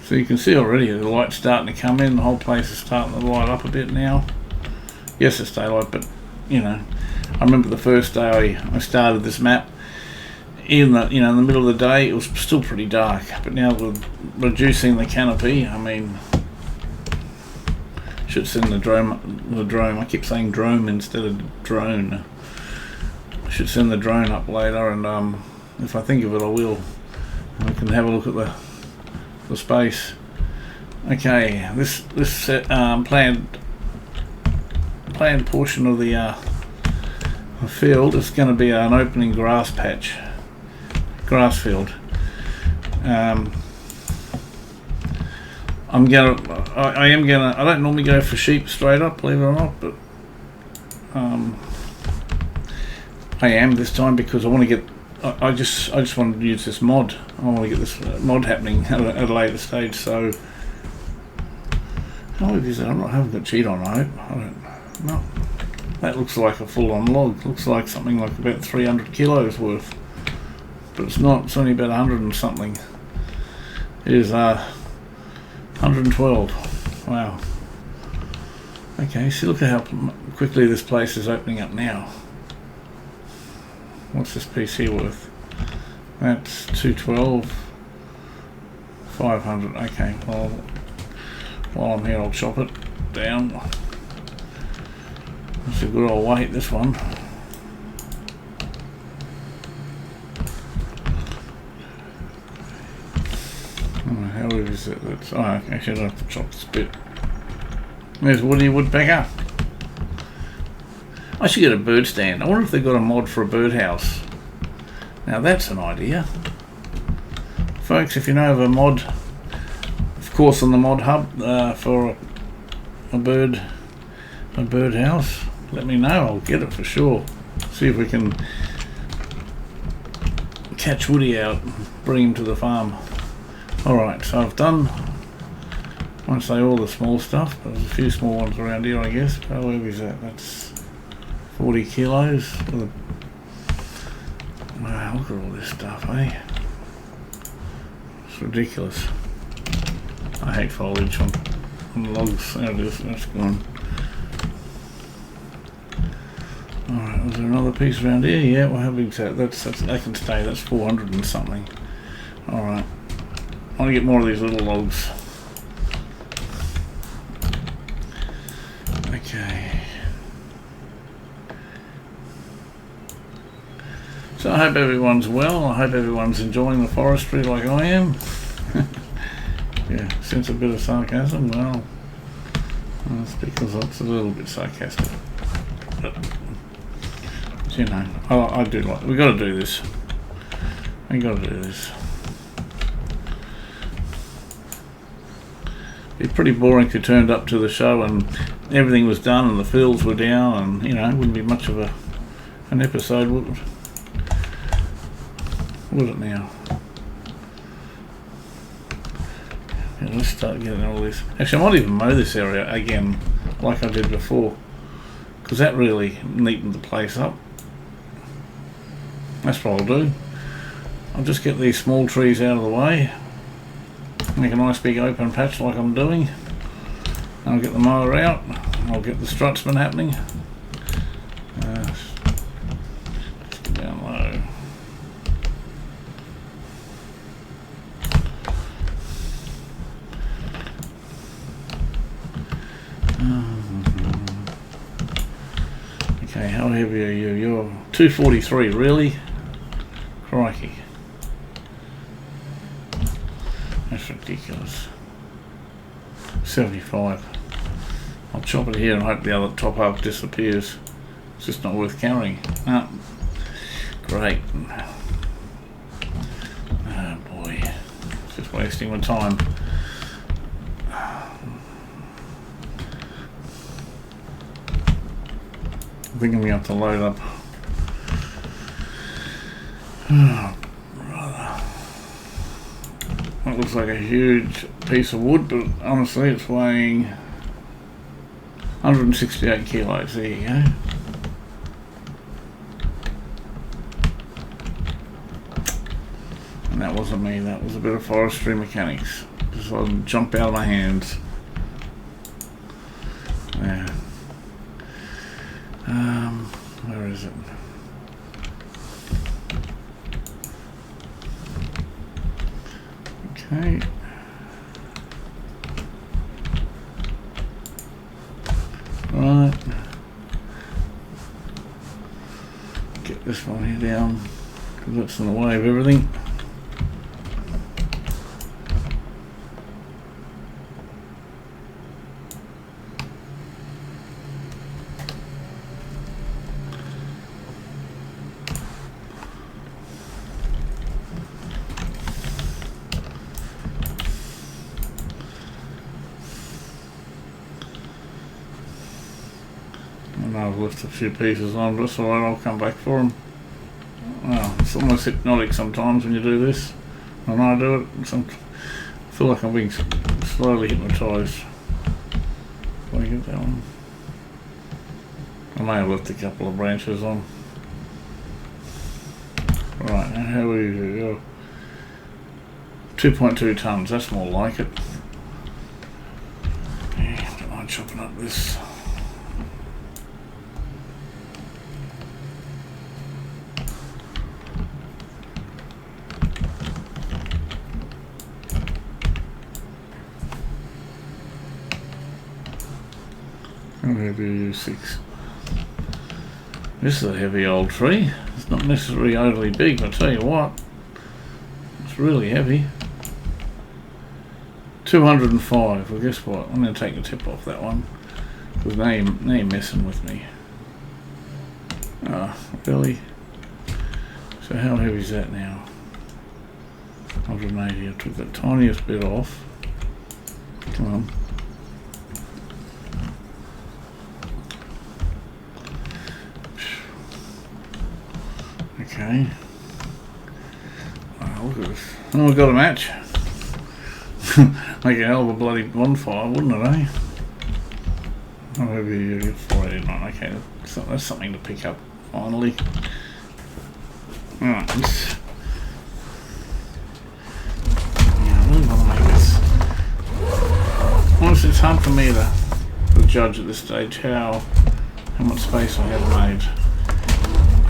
So you can see already the light's starting to come in. The whole place is starting to light up a bit now. Yes, it's daylight, but you know, I remember the first day I started this map. In the in the middle of the day, it was still pretty dark. But now with reducing the canopy, I mean, should send the drone. I keep saying drone instead of drone. should send the drone up later, and if I think of it I will. I can have a look at the space. Okay, this planned portion of the field is going to be an opening grass field. I am gonna. I don't normally go for sheep straight up, believe it or not, but I am this time because I want to get. I just want to use this mod. I want to get this mod happening at a later stage. So, how is it? I haven't got cheat on. I hope. I don't. No, that looks like a full-on log. Looks like something like about 300 kilos worth, but it's not. It's only about 100 and something. It is 112. Wow. Okay, so look at how quickly this place is opening up now. What's this piece here worth? That's 212. 500. Okay, well, while I'm here I'll chop it down. It's a good old weight, this one. How is it? That's, oh, actually I have to chop this bit. There's Woody Woodpecker. I should get a bird stand. I wonder if they've got a mod for a birdhouse. Now that's an idea. Folks, if you know of a mod, of course on the mod hub for a birdhouse, let me know. I'll get it for sure. See if we can catch Woody out and bring him to the farm. Alright, so I've done, I won't say all the small stuff, but there's a few small ones around here I guess. Where is that? That's 40 kilos. Wow, look at all this stuff, eh? It's ridiculous. I hate foliage on logs. There it is, that's gone. Alright, was there another piece around here? Yeah, well, how big's that? That's that can stay, that's 400 and something. Alright. I want to get more of these little logs. Okay. So I hope everyone's well. I hope everyone's enjoying the forestry like I am. Yeah, sense a bit of sarcasm. Well, that's because it's a little bit sarcastic. But you know, I do like. We got to do this. We got to do this. It'd be pretty boring if you turned up to the show and everything was done and the fields were down, and you know, it wouldn't be much of an episode, would it now? Yeah, let's start getting all this. Actually, I might even mow this area again like I did before, because that really neatened the place up. That's what I'll do. I'll just get these small trees out of the way, make a nice big open patch like I'm doing. I'll get the mower out, I'll get the strutsman happening. Just get down low. Okay, how heavy are you? You're 243, really? Crikey. That's ridiculous. 75. I'll chop it here and hope the other top half disappears. It's just not worth carrying. Ah, great. Oh boy. It's just wasting my time. I think I'm going to have to load up. Oh, brother. That looks like a huge piece of wood, but honestly it's weighing 168 kilos. There you go. And that wasn't me, that was a bit of forestry mechanics. Just let them jump out of my hands. Yeah. Where is it? Okay. Right. Get this one here down, because that's in the way of everything. I've left a few pieces on, but it's alright, I'll come back for them. Well, it's almost hypnotic sometimes when you do this. When I do it, I feel like I'm being slowly hypnotised. If I get that one. I may have left a couple of branches on. Right, now how we go? 2.2 tonnes, that's more like it. Yeah, don't mind chopping up this. How heavy are you? 6. This is a heavy old tree. It's not necessarily overly big, but I tell you what, it's really heavy. 205. Well, guess what? I'm going to take the tip off that one because now you're messing with me. Ah, really? So how heavy is that now? 180. I took the tiniest bit off. Come on. Okay. Wow, look at this. Oh, we've got a match. Make a hell of a bloody bonfire, wouldn't it, eh? Oh, maybe 489. Okay, that's something to pick up, finally. Alright. Yeah, I really want to make this. Honestly, it's hard for me to judge at this stage how much space I have made.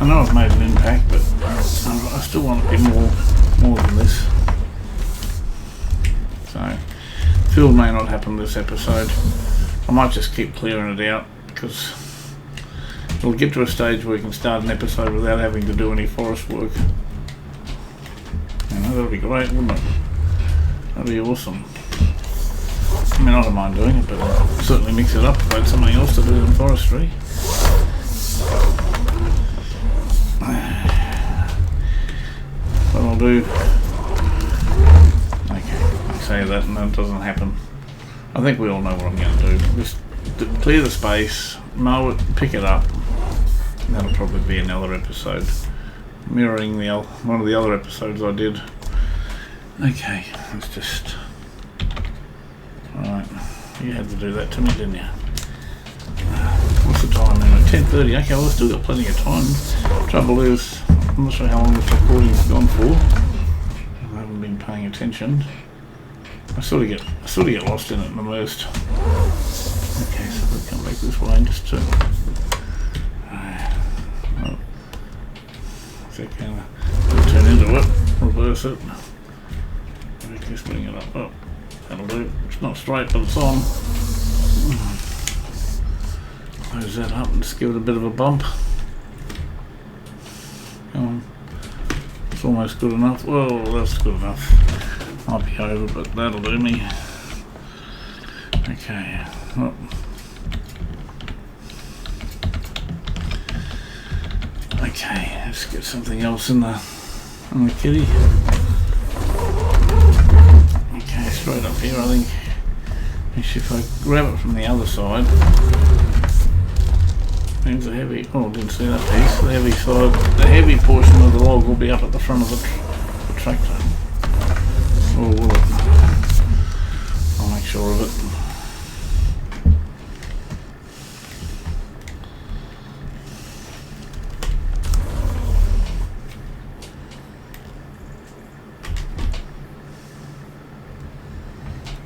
I know I've made an impact, but I still want to be more than this. So, fill may not happen this episode. I might just keep clearing it out because it'll get to a stage where we can start an episode without having to do any forest work. You know, that'll be great, wouldn't it? That'd be awesome. I mean, I don't mind doing it, but I'll certainly mix it up if I had something else to do than forestry. What I'll do, okay, I say that and that doesn't happen. I think we all know what I'm going to do. Just clear the space, mow it, pick it up. That'll probably be another episode, mirroring one of the other episodes I did. Okay, let's just. Alright, you had to do that to me, didn't you? What's the time now? 10:30. Okay, well, I've still got plenty of time. Trouble is, I'm not sure how long this recording's gone for. I haven't been paying attention. I sort of get lost in it and immersed. Okay, so we'll come back this way just to. Oh, is that going to turn into it? Reverse it. Just bring it up. Oh, that'll do. It's not straight, but it's on. Close that up and just give it a bit of a bump. Come on. It's almost good enough. Well, that's good enough. Might be over, but that'll do me. Okay. Oh. Okay, let's get something else in the kitty. Okay, straight up here, I think. Actually, if I grab it from the other side, means the heavy. Oh, didn't see that piece. The heavy side, the heavy portion of the log will be up at the front of the tractor. Or will it? I'll make sure of it.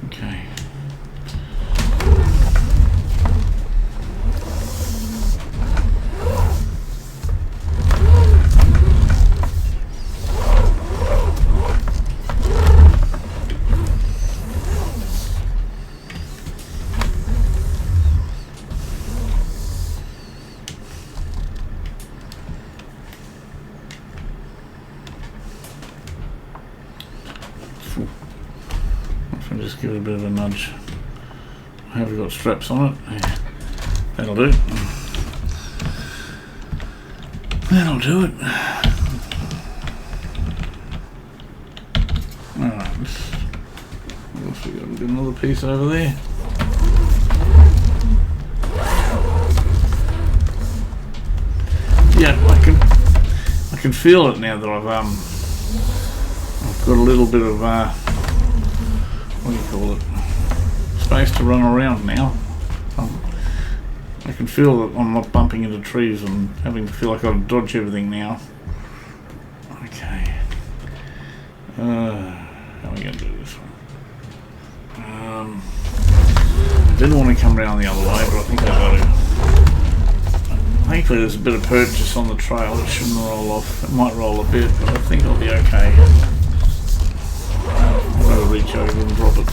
Okay. careful. If I just give it a bit of a nudge. Have we got straps on it? Yeah, that'll do. That'll do it. Alright, what else we got? We've got another piece over there. Yeah, I can feel it now that I've got a little bit of what do you call it? Space to run around now. I can feel that I'm not bumping into trees and having to feel like I've got to dodge everything now. Okay. How are we going to do this one? I didn't want to come around the other way, but I think I've got to. Thankfully there's a bit of purchase on the trail. It shouldn't roll off. It might roll a bit, but I think I'll be okay. I'll reach over and drop it.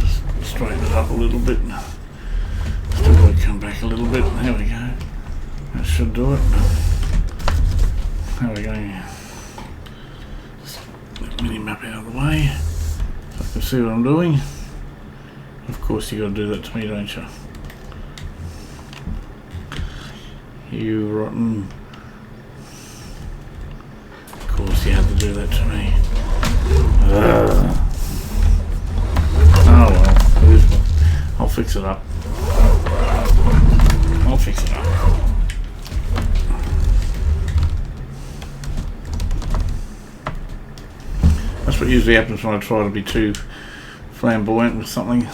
Just straighten it up a little bit. Still got to come back a little bit. There we go. That should do it. There we go. Just let the mini map out of the way so I can see what I'm doing. Of course you got to do that to me, don't you? You rotten. Of course you had to do that to me. Oh well, I'll fix it up. I'll fix it up. That's what usually happens when I try to be too flamboyant with something.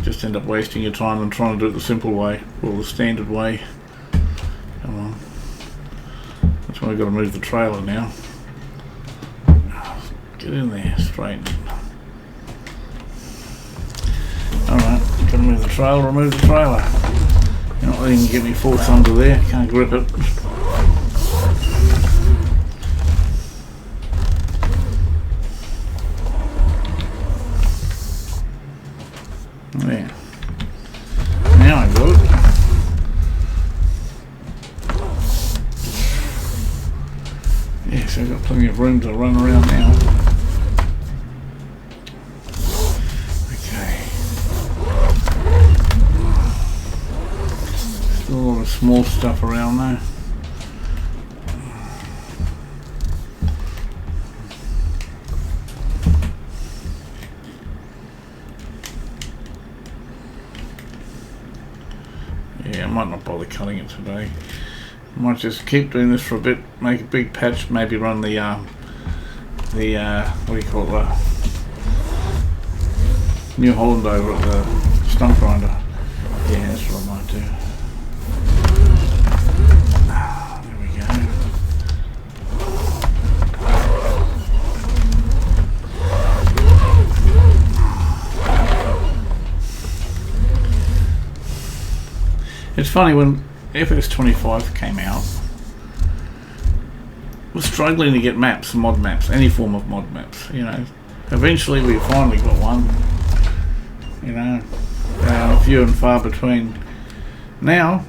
Just end up wasting your time and trying to do it the simple way or the standard way. Come on. That's why I've got to move the trailer now. Get in there, straighten it. Alright, gotta move the trailer, remove the trailer. You're not letting me get me forks under there, can't grip it. There. Now I got it. Yes, I've got plenty of room to run around now. Okay. Still a lot of small stuff around there. Yeah, I might not bother cutting it today. I might just keep doing this for a bit, make a big patch, maybe run the what do you call it, New Holland over at the stump grinder. Yeah, that's what I might do. There we go. It's funny, when FS25 came out, I was struggling to get maps, mod maps, any form of mod maps, you know. Eventually we finally got one, you know, few and far between. Now,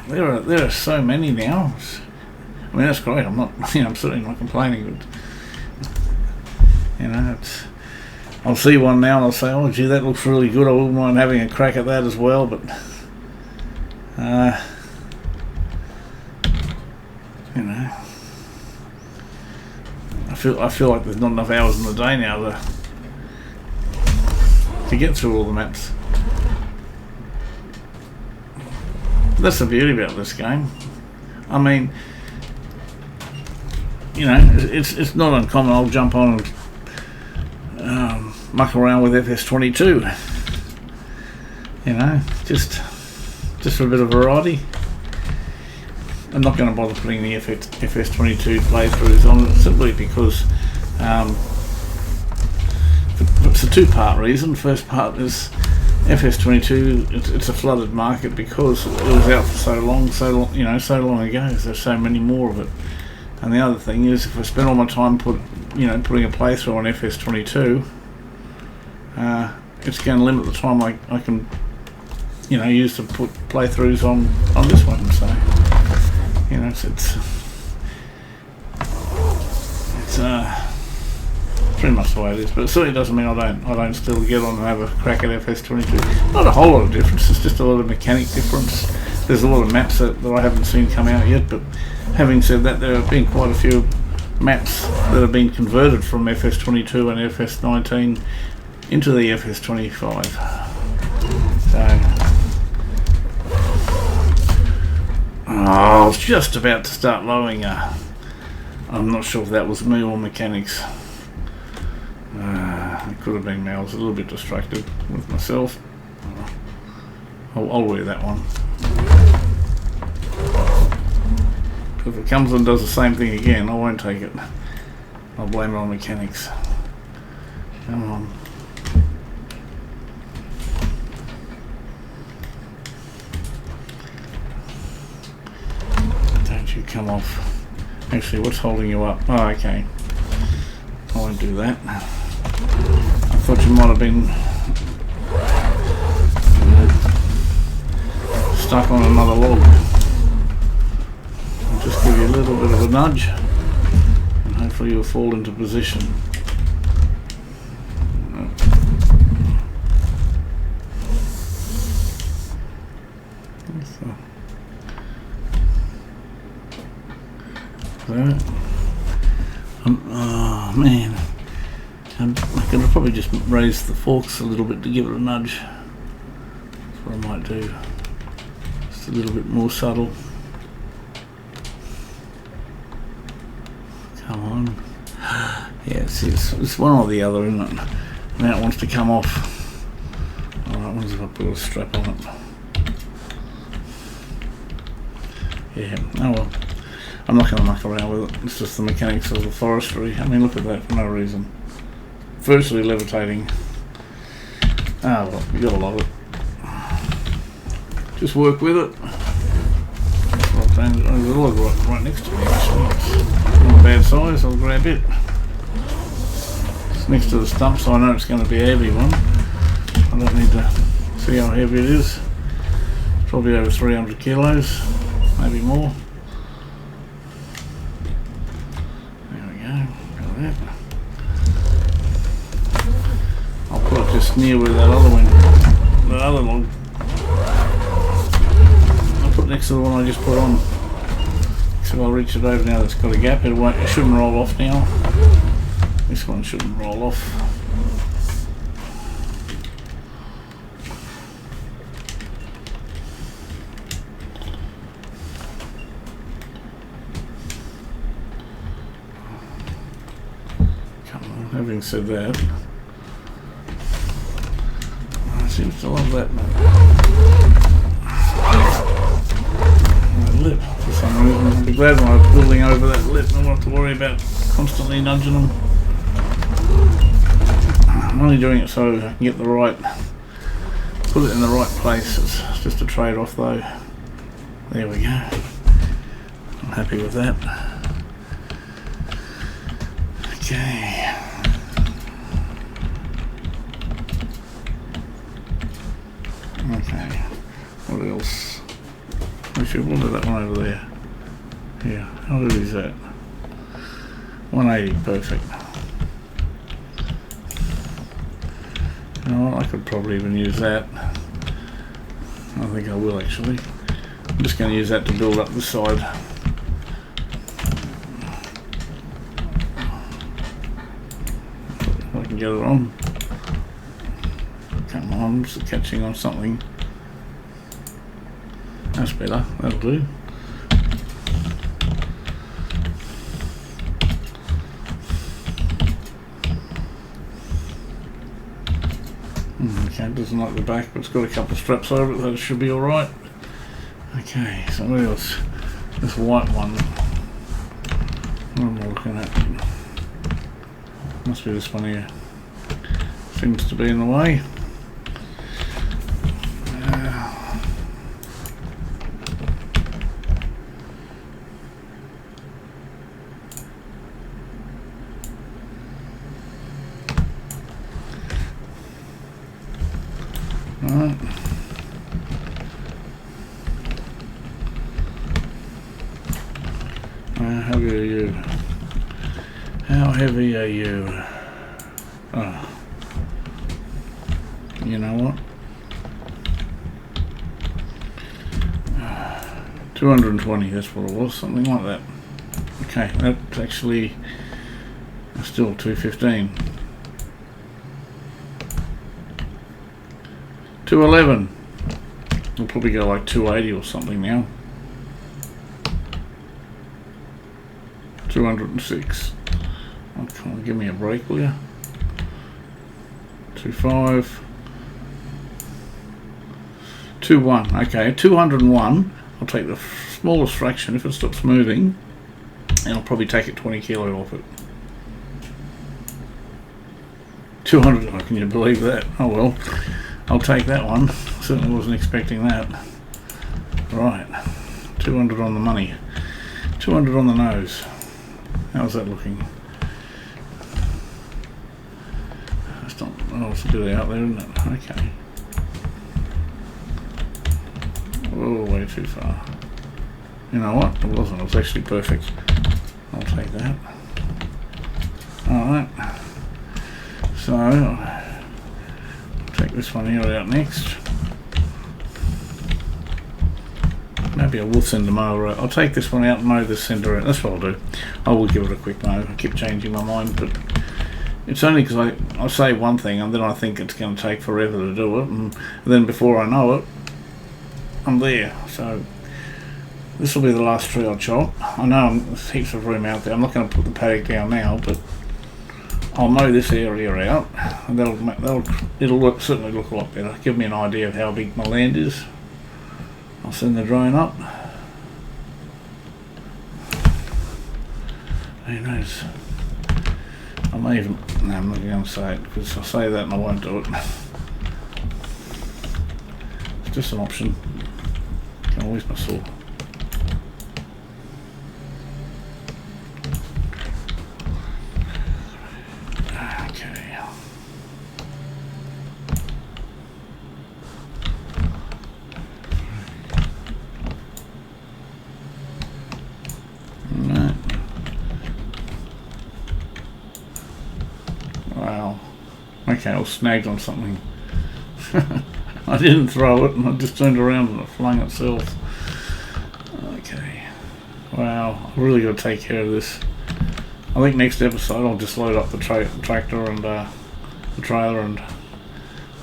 there are so many now. I mean, that's great, I'm certainly not complaining, but, you know, I'll see one now and I'll say, oh gee, that looks really good, I wouldn't mind having a crack at that as well, but you know, I feel like there's not enough hours in the day now to get through all the maps. That's the beauty about this game. I mean, you know, it's not uncommon. I'll jump on and muck around with FS22. You know, just for a bit of variety. I'm not going to bother putting the FS22 playthroughs on it simply because it's a two-part reason. First part is FS22. It's a flooded market because it was out for so long ago. There's so many more of it. And the other thing is, if I spend all my time putting a playthrough on FS22, it's going to limit the time I can use to put playthroughs on this one. So you know, it's pretty much the way it is, but it certainly doesn't mean I don't still get on and have a crack at FS22. Not a whole lot of difference, it's just a lot of mechanic difference. There's a lot of maps that I haven't seen come out yet, but having said that, there have been quite a few maps that have been converted from FS22 and FS19 into the FS25. So I was just about to start lowering I'm not sure if that was me or mechanics. It could have been me. I was a little bit distracted with myself. I'll wear that one. If it comes and does the same thing again, I won't take it. I'll blame it on mechanics. Come on. Don't you come off. Actually, what's holding you up? Oh, okay. I won't do that. I thought you might have been stuck on another log. I'll just give you a little bit of a nudge and hopefully you'll fall into position. Oh man, I'm going to probably just raise the forks a little bit to give it a nudge. That's what I might do. Just a little bit more subtle. Come on. Yeah, it's one or the other, isn't it? Now it wants to come off. Alright, what if I put a strap on it? Yeah, oh well. I'm not going to muck around with it, it's just the mechanics of the forestry. I mean, look at that for no reason. Virtually levitating. Ah well, you gotta love it. Just work with it. There's a log right next to me actually. It's not a bad size, I'll grab it. It's next to the stump, so I know it's going to be a heavy one. I don't need to see how heavy it is. Probably over 300 kilos, maybe more. I'll put it just near where that other one, that other log. I'll put it next to the one I just put on. So I'll reach it over now. That's got a gap. It shouldn't roll off now. This one shouldn't roll off. Having said that, I seem to love that lip for some reason. I'll be glad when I'm building over that lip and I don't have to worry about constantly nudging them. I'm only doing it so I can get the right, put it in the right place. It's just a trade-off though. There we go. I'm happy with that. Okay. Okay, what else? Actually, we'll do that one over there. Yeah, how good is that? 180, perfect. You know what, I could probably even use that. I think I will actually. I'm just going to use that to build up the side. If I can get it on. Come on, I'm just catching on something. That's better, that'll do. Okay, it doesn't like the back, but it's got a couple of straps over it, so it should be alright. Okay, so what else? This white one. What am I looking at? Must be this one here. Seems to be in the way. Alright. heavy are you? How heavy are you? Oh. You know what? 220, that's what it was, something like that. Okay, that's actually still 215. 211. We'll probably go like 280 or something now. 206. Oh, come on, give me a break, will you? 25. 21. Okay, 201. I'll take the smallest fraction if it stops moving, and I'll probably take it 20 kilo off it. 200. Oh, can you believe that? Oh well, I'll take that one. Certainly wasn't expecting that. Right, 200 on the money, 200 on the nose. How's that looking? That's not. Oh, it's a bit out there, isn't it? Okay. Oh, way too far. You know what? It wasn't. It was actually perfect. I'll take that. Alright. So, I'll take this one here out next. Maybe I will send the mower out. I'll take this one out and mow this centre out. That's what I'll do. I will give it a quick mow. I keep changing my mind, but it's only because I say one thing and then I think it's going to take forever to do it, and then before I know it, I'm there. So this will be the last tree I'll chop. I know there's heaps of room out there. I'm not going to put the paddock down now, but I'll mow this area out, and it'll certainly look a lot better. Give me an idea of how big my land is. I'll send the drone up. Who knows? I may even. No, I'm not going to say it because I'll say that and I won't do it. It's just an option. Oh, where's my saw? Okay. Right. Wow. Okay, I was snagged on something. I didn't throw it, and I just turned around and it flung itself. Okay. Wow, I've really got to take care of this. I think next episode I'll just load up the tractor and the trailer and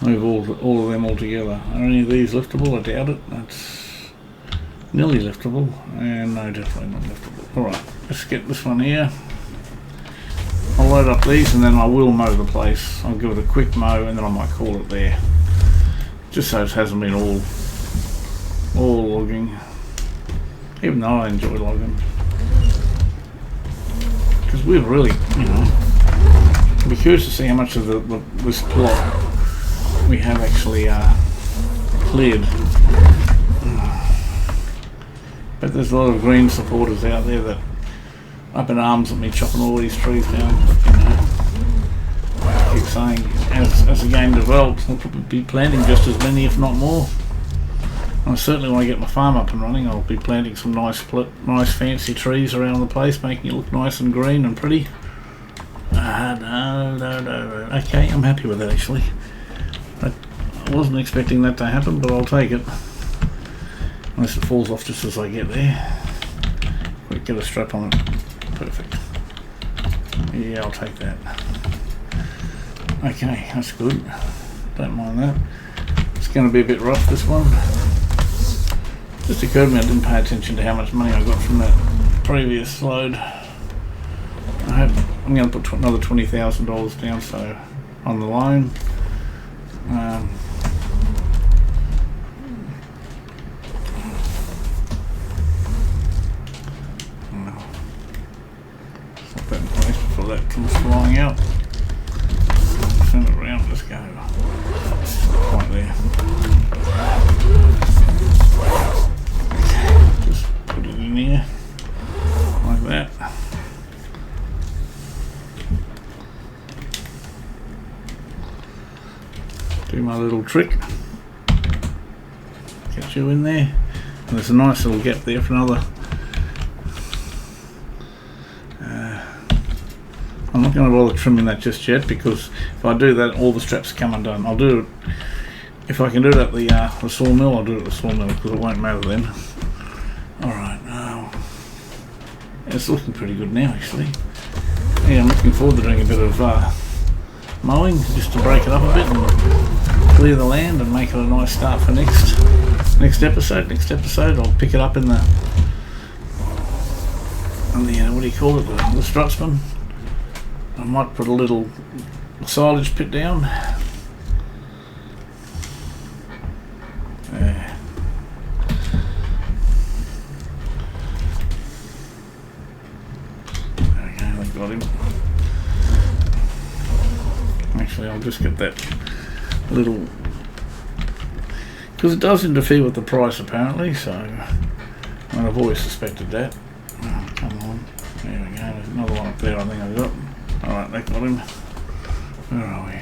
move all of them all together. Are any of these liftable? I doubt it. That's nearly liftable. And no, definitely not liftable. Alright, let's get this one here. I'll load up these and then I will mow the place. I'll give it a quick mow and then I might call it there. Just so it hasn't been all logging, even though I enjoy logging, because we've really, you know, I'd be curious to see how much of this plot we have actually cleared. But there's a lot of green supporters out there that up in arms at me chopping all these trees down. You know, I keep saying, as the game develops, I'll probably be planting just as many, if not more. I certainly want to get my farm up and running. I'll be planting some nice fancy trees around the place, making it look nice and green and pretty. No. Okay, I'm happy with that actually. I wasn't expecting that to happen, but I'll take it. Unless it falls off just as I get there. Quick, get a strap on it. Perfect. Yeah, I'll take that. Okay, that's good. Don't mind that. It's going to be a bit rough, this one. Just occurred to me I didn't pay attention to how much money I got from that previous load. I'm going to put another $20,000 down so on the loan. Put that in place before that comes flying out. Turn it around, let's go. Right there. Okay, just put it in here, like that. Do my little trick. Get you in there. And there's a nice little gap there for another I'm not going to bother trimming that just yet, because if I do that, all the straps come undone. I'll do it, if I can do it at the sawmill, I'll do it at the sawmill, because it won't matter then. Alright, it's looking pretty good now actually. Yeah, I'm looking forward to doing a bit of mowing, just to break it up a bit and clear the land and make it a nice start for next episode. Next episode I'll pick it up in the what do you call it, the strutsman. I might put a little silage pit down. Yeah. Okay, I got him. Actually, I'll just get that little, because it does interfere with the price apparently, so I've always suspected that. Oh, come on, there we go, there's another one up there I think I got. Alright, that got him. Where are we?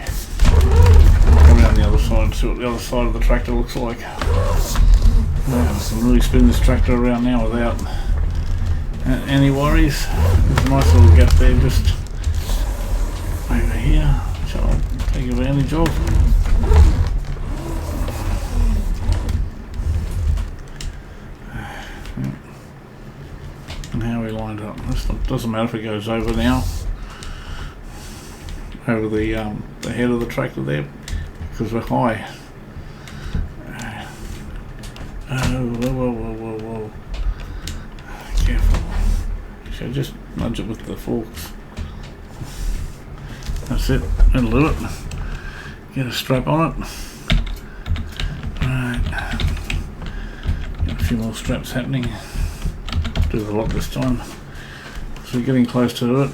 Come around the other side and see what the other side of the tractor looks like. I can really spin this tractor around now without any worries. There's a nice little gap there just over here, which I'll take advantage of. And how we lined up. This doesn't matter if it goes over now, over the head of the tractor there, because we're high. Whoa. Careful. Should I just nudge it with the forks? That's it. That'll do it. Get a strap on it. Right. Get a few more straps happening. Do the lot this time. So we're getting close to it.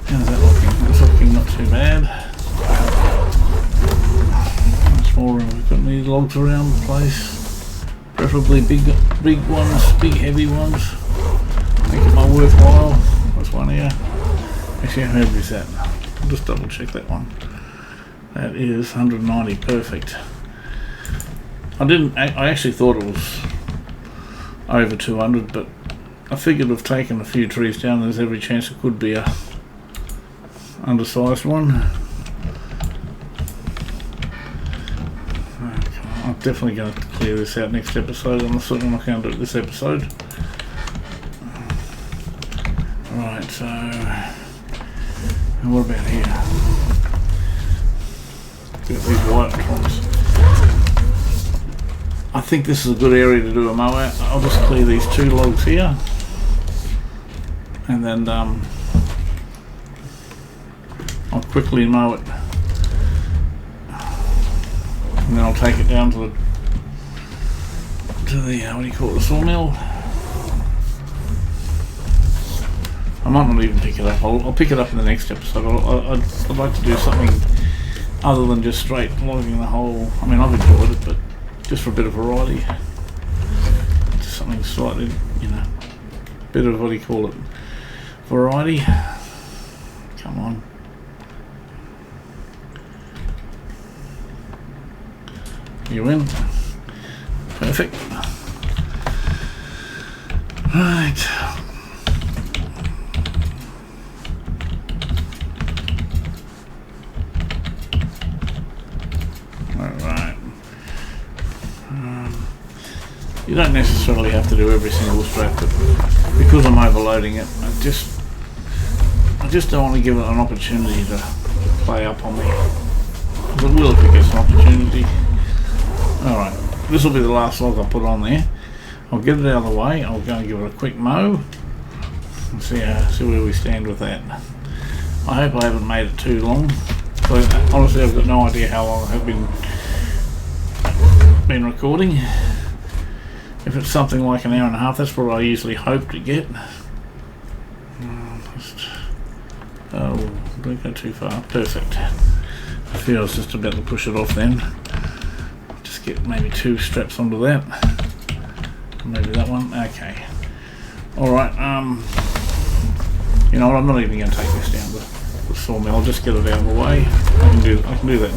How's that looking? It's looking not too bad. Much more room. We've got any logs around the place. Preferably big ones, big heavy ones. Make it more worthwhile. There's one here. Actually, how heavy is that? I'll just double check that one. That is 190, perfect. I actually thought it was over 200, but I figured we've taken a few trees down, there's every chance it could be a undersized one. I'm definitely going to clear this out next episode. I'm certainly not going to do it this episode. Right, so and what about here? Got these white ones. I think this is a good area to do a mow out. I'll just clear these two logs here, and then I'll quickly mow it, and then I'll take it down to the what do you call it, the sawmill. I might not even pick it up. I'll pick it up in the next episode. I'd like to do something other than just straight logging the whole. I mean, I've enjoyed it, but just for a bit of variety, just something slightly, bit of, what do you call it, variety. Come on. You win. Perfect. Right. Alright. You don't necessarily have to do every single strap, but because I'm overloading it, I just don't want to give it an opportunity to play up on me. Because it will if it gets an opportunity. Alright, this will be the last log I put on there. I'll get it out of the way, I'll go and give it a quick mow and see where we stand with that. I hope I haven't made it too long. So honestly, I've got no idea how long I have been recording. If it's something like an hour and a half, that's what I usually hope to get. Don't go too far. Perfect. I feel I was just about to push it off then. Just get maybe two straps onto that. Maybe that one. Okay. Alright, you know what, I'm not even going to take this down to the sawmill. I'll just get it out of the way. I can do that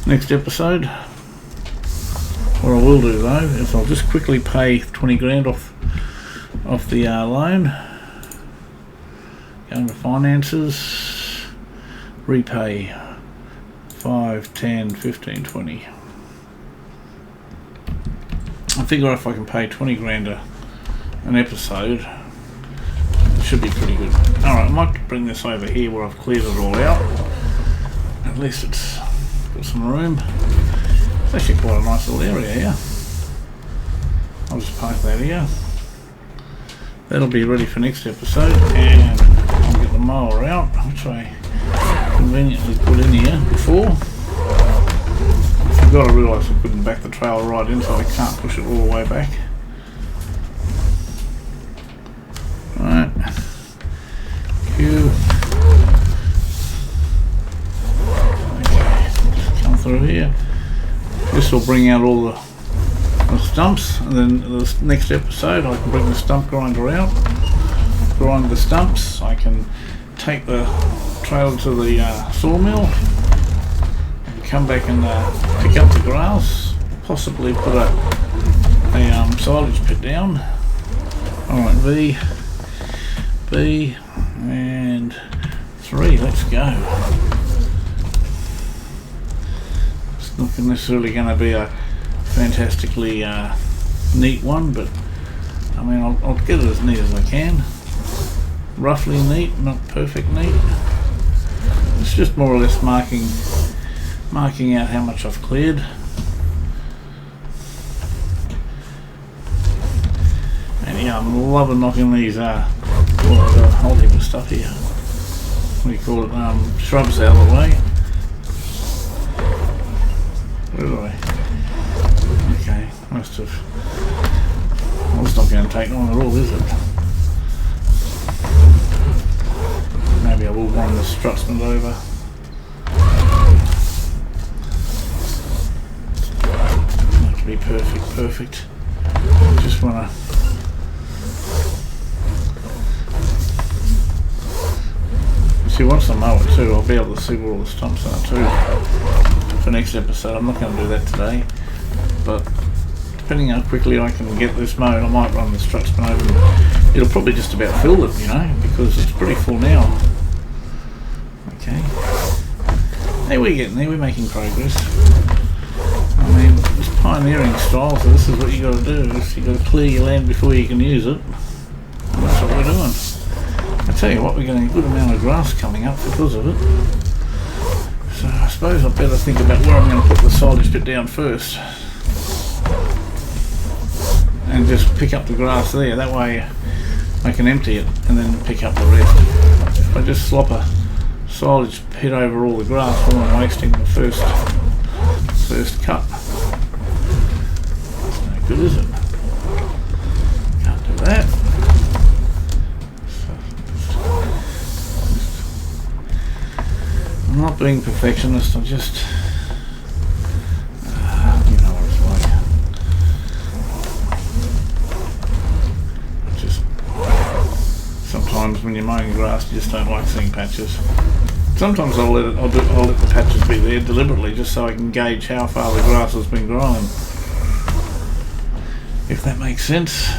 next episode. What I will do though is I'll just quickly pay 20 grand off the loan. Go to finances, repay 5, 10, 15, 20. I figure if I can pay 20 grand an episode, it should be pretty good. Alright, I might bring this over here where I've cleared it all out. At least it's got some room. It's actually quite a nice little area here. I'll just park that here. That'll be ready for next episode, and I'll get the mower out, which I conveniently put in here before. I've got to realise I couldn't back the trailer right in, so I can't push it all the way back. Right. Cue. Okay. Come through here. This will bring out all the stumps, and then the next episode I can bring the stump grinder out, grind the stumps. I can take the trailer to the sawmill, come back and pick up the grass, possibly put a silage pit down. Alright, V, B, and 3, let's go. It's not necessarily going to be a fantastically neat one, but I mean I'll get it as neat as I can. Roughly neat, not perfect neat. It's just more or less marking out how much I've cleared. And yeah, I'm loving knocking these a whole heap of stuff here. What do you call it? Shrubs out of the way. Where do I? Okay, must have. Well, it's not going to take long at all, is it? Maybe I will run the strutsman over. That could be perfect. Just want to. See, once I mow it too, I'll be able to see where all the stumps are too. For next episode, I'm not going to do that today, but depending how quickly I can get this mowed, I might run the strutsman over. It'll probably just about fill it, you know, because it's pretty full now. Okay. Hey, we're getting there, we're making progress. I mean, it's pioneering style, so this is what you got to do. You got to clear your land before you can use it. And that's what we're doing. I tell you what, we're getting a good amount of grass coming up because of it. So I suppose I'd better think about where I'm going to put the silage pit down first. And just pick up the grass there. That way I can empty it and then pick up the rest. If I just slop a silage pit over all the grass, well, I'm wasting the first cut. That's no good, is it? Can't do that. I'm not being perfectionist, I'm just, you know what it's like. Just, sometimes when you're mowing grass you just don't like seeing patches. Sometimes I'll let the patches be there deliberately just so I can gauge how far the grass has been growing. If that makes sense.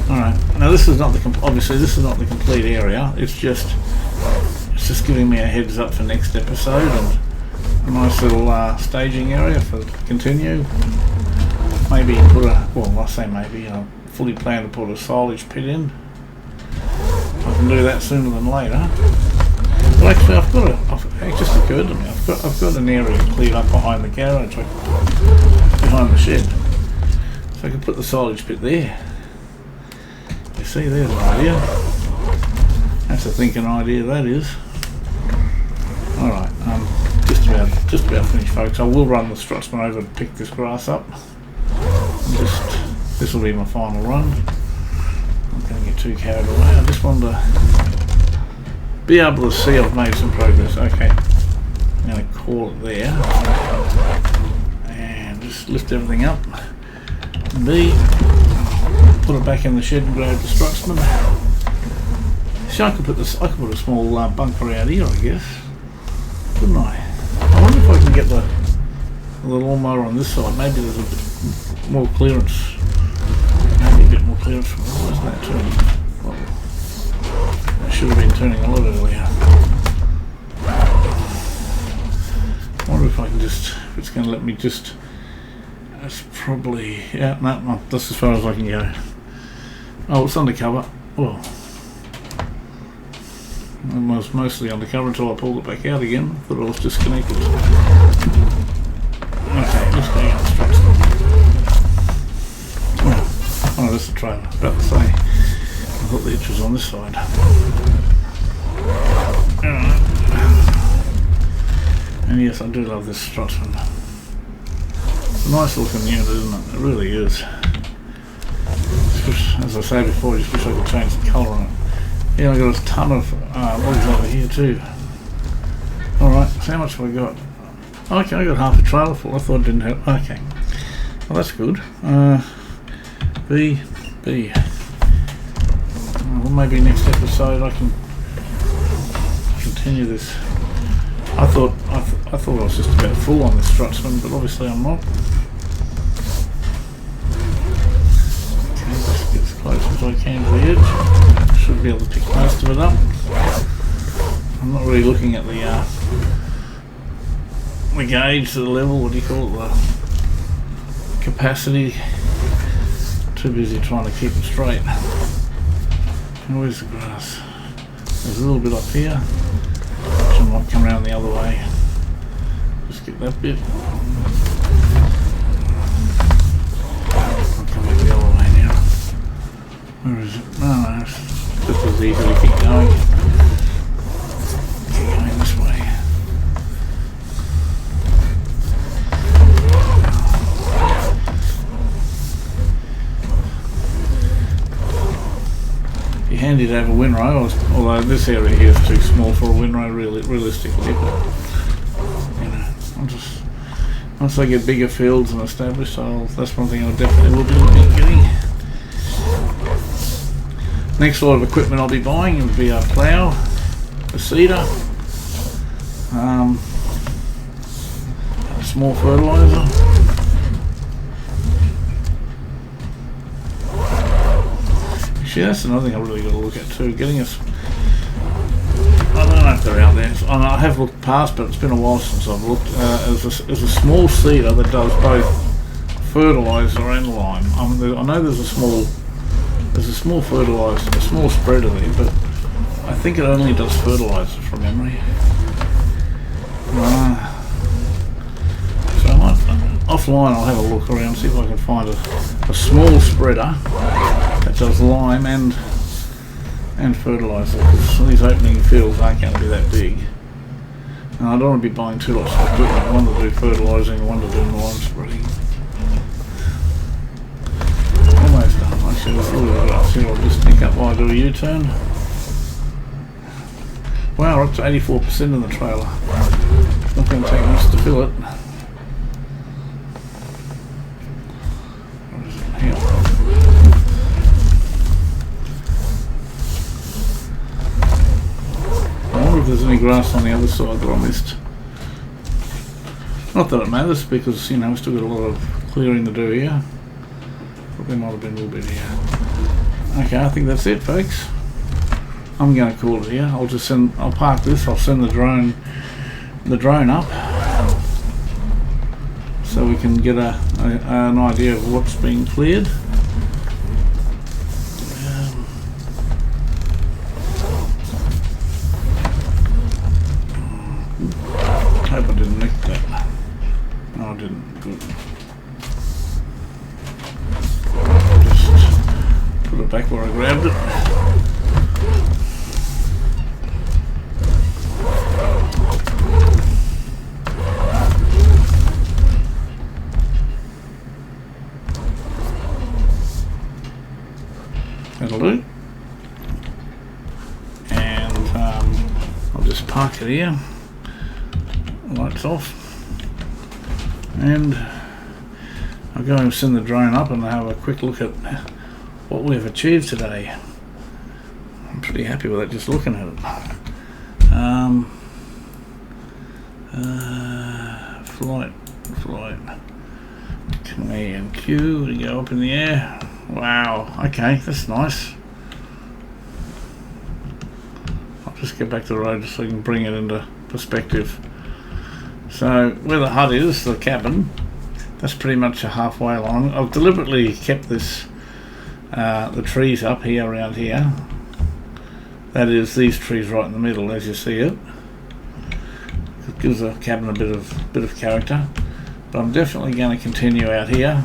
Alright, now this is not obviously this is not the complete area, it's just giving me a heads up for next episode and a nice little staging area for continue. Maybe put I say maybe, I fully plan to put a silage pit in. I can do that sooner than later. But actually it just occurred to me, I've got an area cleared up behind the garage, behind the shed. So I can put the silage pit there. You see, there's an idea. That's a thinking idea, that is. Alright, just about finished, folks. I will run the strutsman over to pick this grass up. This will be my final run. I'm going to get too carried away. I just wanted to be able to see I've made some progress. Okay, I'm going to call it there. And just lift everything up. B, put it back in the shed and grab the strutsman. See, I could put a small bunker out here, I guess. Couldn't I? I wonder if I can get the lawnmower on this side. Maybe there's a bit more clearance. Maybe a bit more clearance from the that too. Well, should have been turning a lot earlier. I wonder if I can just, if it's going to let me just, that's probably, yeah, no, that's as far as I can go. Oh, it's undercover. Oh. It was mostly undercover until I pulled it back out again. Thought I was disconnected. Okay, just going out the struts. Oh, that's the trailer. About to say. I thought the itch was on this side. And yes, I do love this Strutman. It's a nice looking unit, isn't it? It really is. As I say before, I just wish I could change the colour on it. Yeah, I got a ton of logs over here too. Alright, so how much have I got? Okay, I got half a trailer full. I thought I didn't have. Okay. Well, that's good. B. Well, maybe next episode I can continue this. I thought I was just about full on this Strutman, but obviously I'm not. Okay, just get as close as I can to the edge. Should be able to pick most of it up. I'm not really looking at the gauge to the level. What do you call it? The capacity. Too busy trying to keep it straight. And where's the grass? There's a little bit up here, which I might come around the other way. Just get that bit. I'll come back the other way now. Where is it? No, it's just as easy to keep going. Keep going this way. Handy to have a windrow, although this area here is too small for a windrow realistically, but you know, once I get bigger fields and established, that's one thing I definitely will be looking at getting. Next lot of equipment I'll be buying will be a plough, a seeder, a small fertiliser. Actually, that's another thing I've really got to look at too. Getting us, I don't know if they're out there. I have looked past, but it's been a while since I've looked. There's a small seeder that does both fertiliser and lime. I know there's a small fertiliser, a small spreader there, but I think it only does fertiliser from memory. So I might, offline I'll have a look around, see if I can find a small spreader that does lime and fertiliser, because these opening fields aren't going to be that big. And I don't want to be buying two lots of equipment, one to do fertilising and one to do lime spreading. Almost done. Actually, there's a little bit up here. I'll just pick up while I do a U-turn. Wow, we're up to 84% in the trailer. It's not going to take much to fill it. What is it here? I wonder if there's any grass on the other side that I missed. Not that it matters, because, you know, we've still got a lot of clearing to do here. Probably might have been a little bit here. Okay, I think that's it, folks. I'm going to call it here. I'll park this. I'll send the drone up, so we can get an idea of what's being cleared. Hope I didn't nick that. No, I didn't. Good. Just put it back where I grabbed it. That'll do. And I'll just park it here. Lights off. And I'll go and send the drone up and have a quick look at what we've achieved today. I'm pretty happy with it just looking at it. Flight. Command Q to go up in the air. Wow, okay, that's nice. just get back to the road so I can bring it into perspective. So where the hut is, the cabin, that's pretty much a halfway along. I've deliberately kept this the trees up here around here. That is these trees right in the middle, as you see it. It gives the cabin a bit of character. But I'm definitely going to continue out here.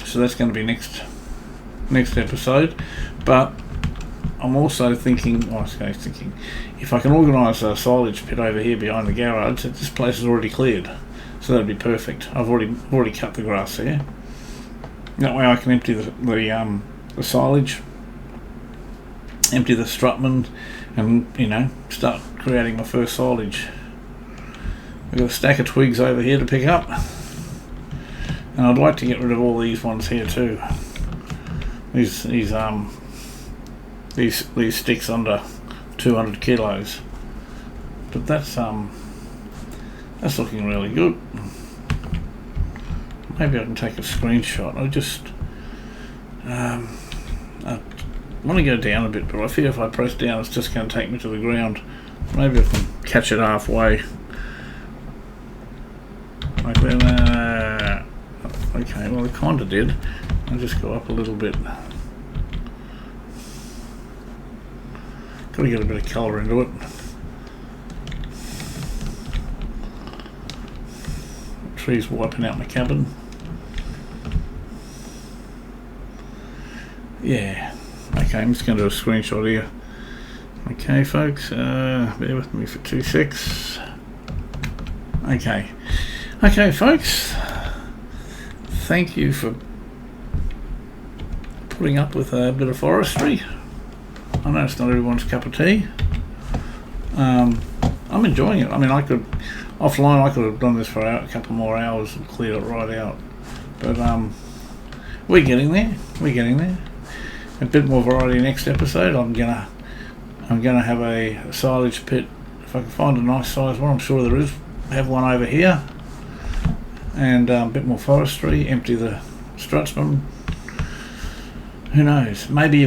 So that's going to be next episode. But I'm also thinking, if I can organise a silage pit over here behind the garage, this place is already cleared, so that'd be perfect. I've already cut the grass there. That way I can empty the silage, empty the strutman, and start creating my first silage. We've got a stack of twigs over here to pick up, and I'd like to get rid of all these ones here too. These sticks under 200 kilos, but that's looking really good. Maybe I can take a screenshot. I want to go down a bit, but I fear if I press down it's just going to take me to the ground. Maybe I can catch it halfway. Like that. Okay, well I kind of did. I'll just go up a little bit. Got to get a bit of colour into it. Trees wiping out my cabin. Yeah. Okay, I'm just going to do a screenshot here. Okay, folks, bear with me for 2 secs. Okay. Okay, folks. Thank you for putting up with a bit of forestry. I know it's not everyone's cup of tea. I'm enjoying it. I mean, offline I could have done this for a couple more hours and cleared it right out. But we're getting there. A bit more variety next episode. I'm gonna have a silage pit. If I can find a nice size one, I'm sure there is. Have one over here. And a bit more forestry. Empty the strutsman. Who knows? Maybe.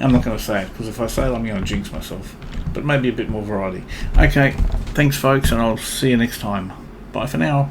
I'm not going to say it, because if I say it I'm going to jinx myself. But maybe a bit more variety. Okay, thanks folks, and I'll see you next time. Bye for now.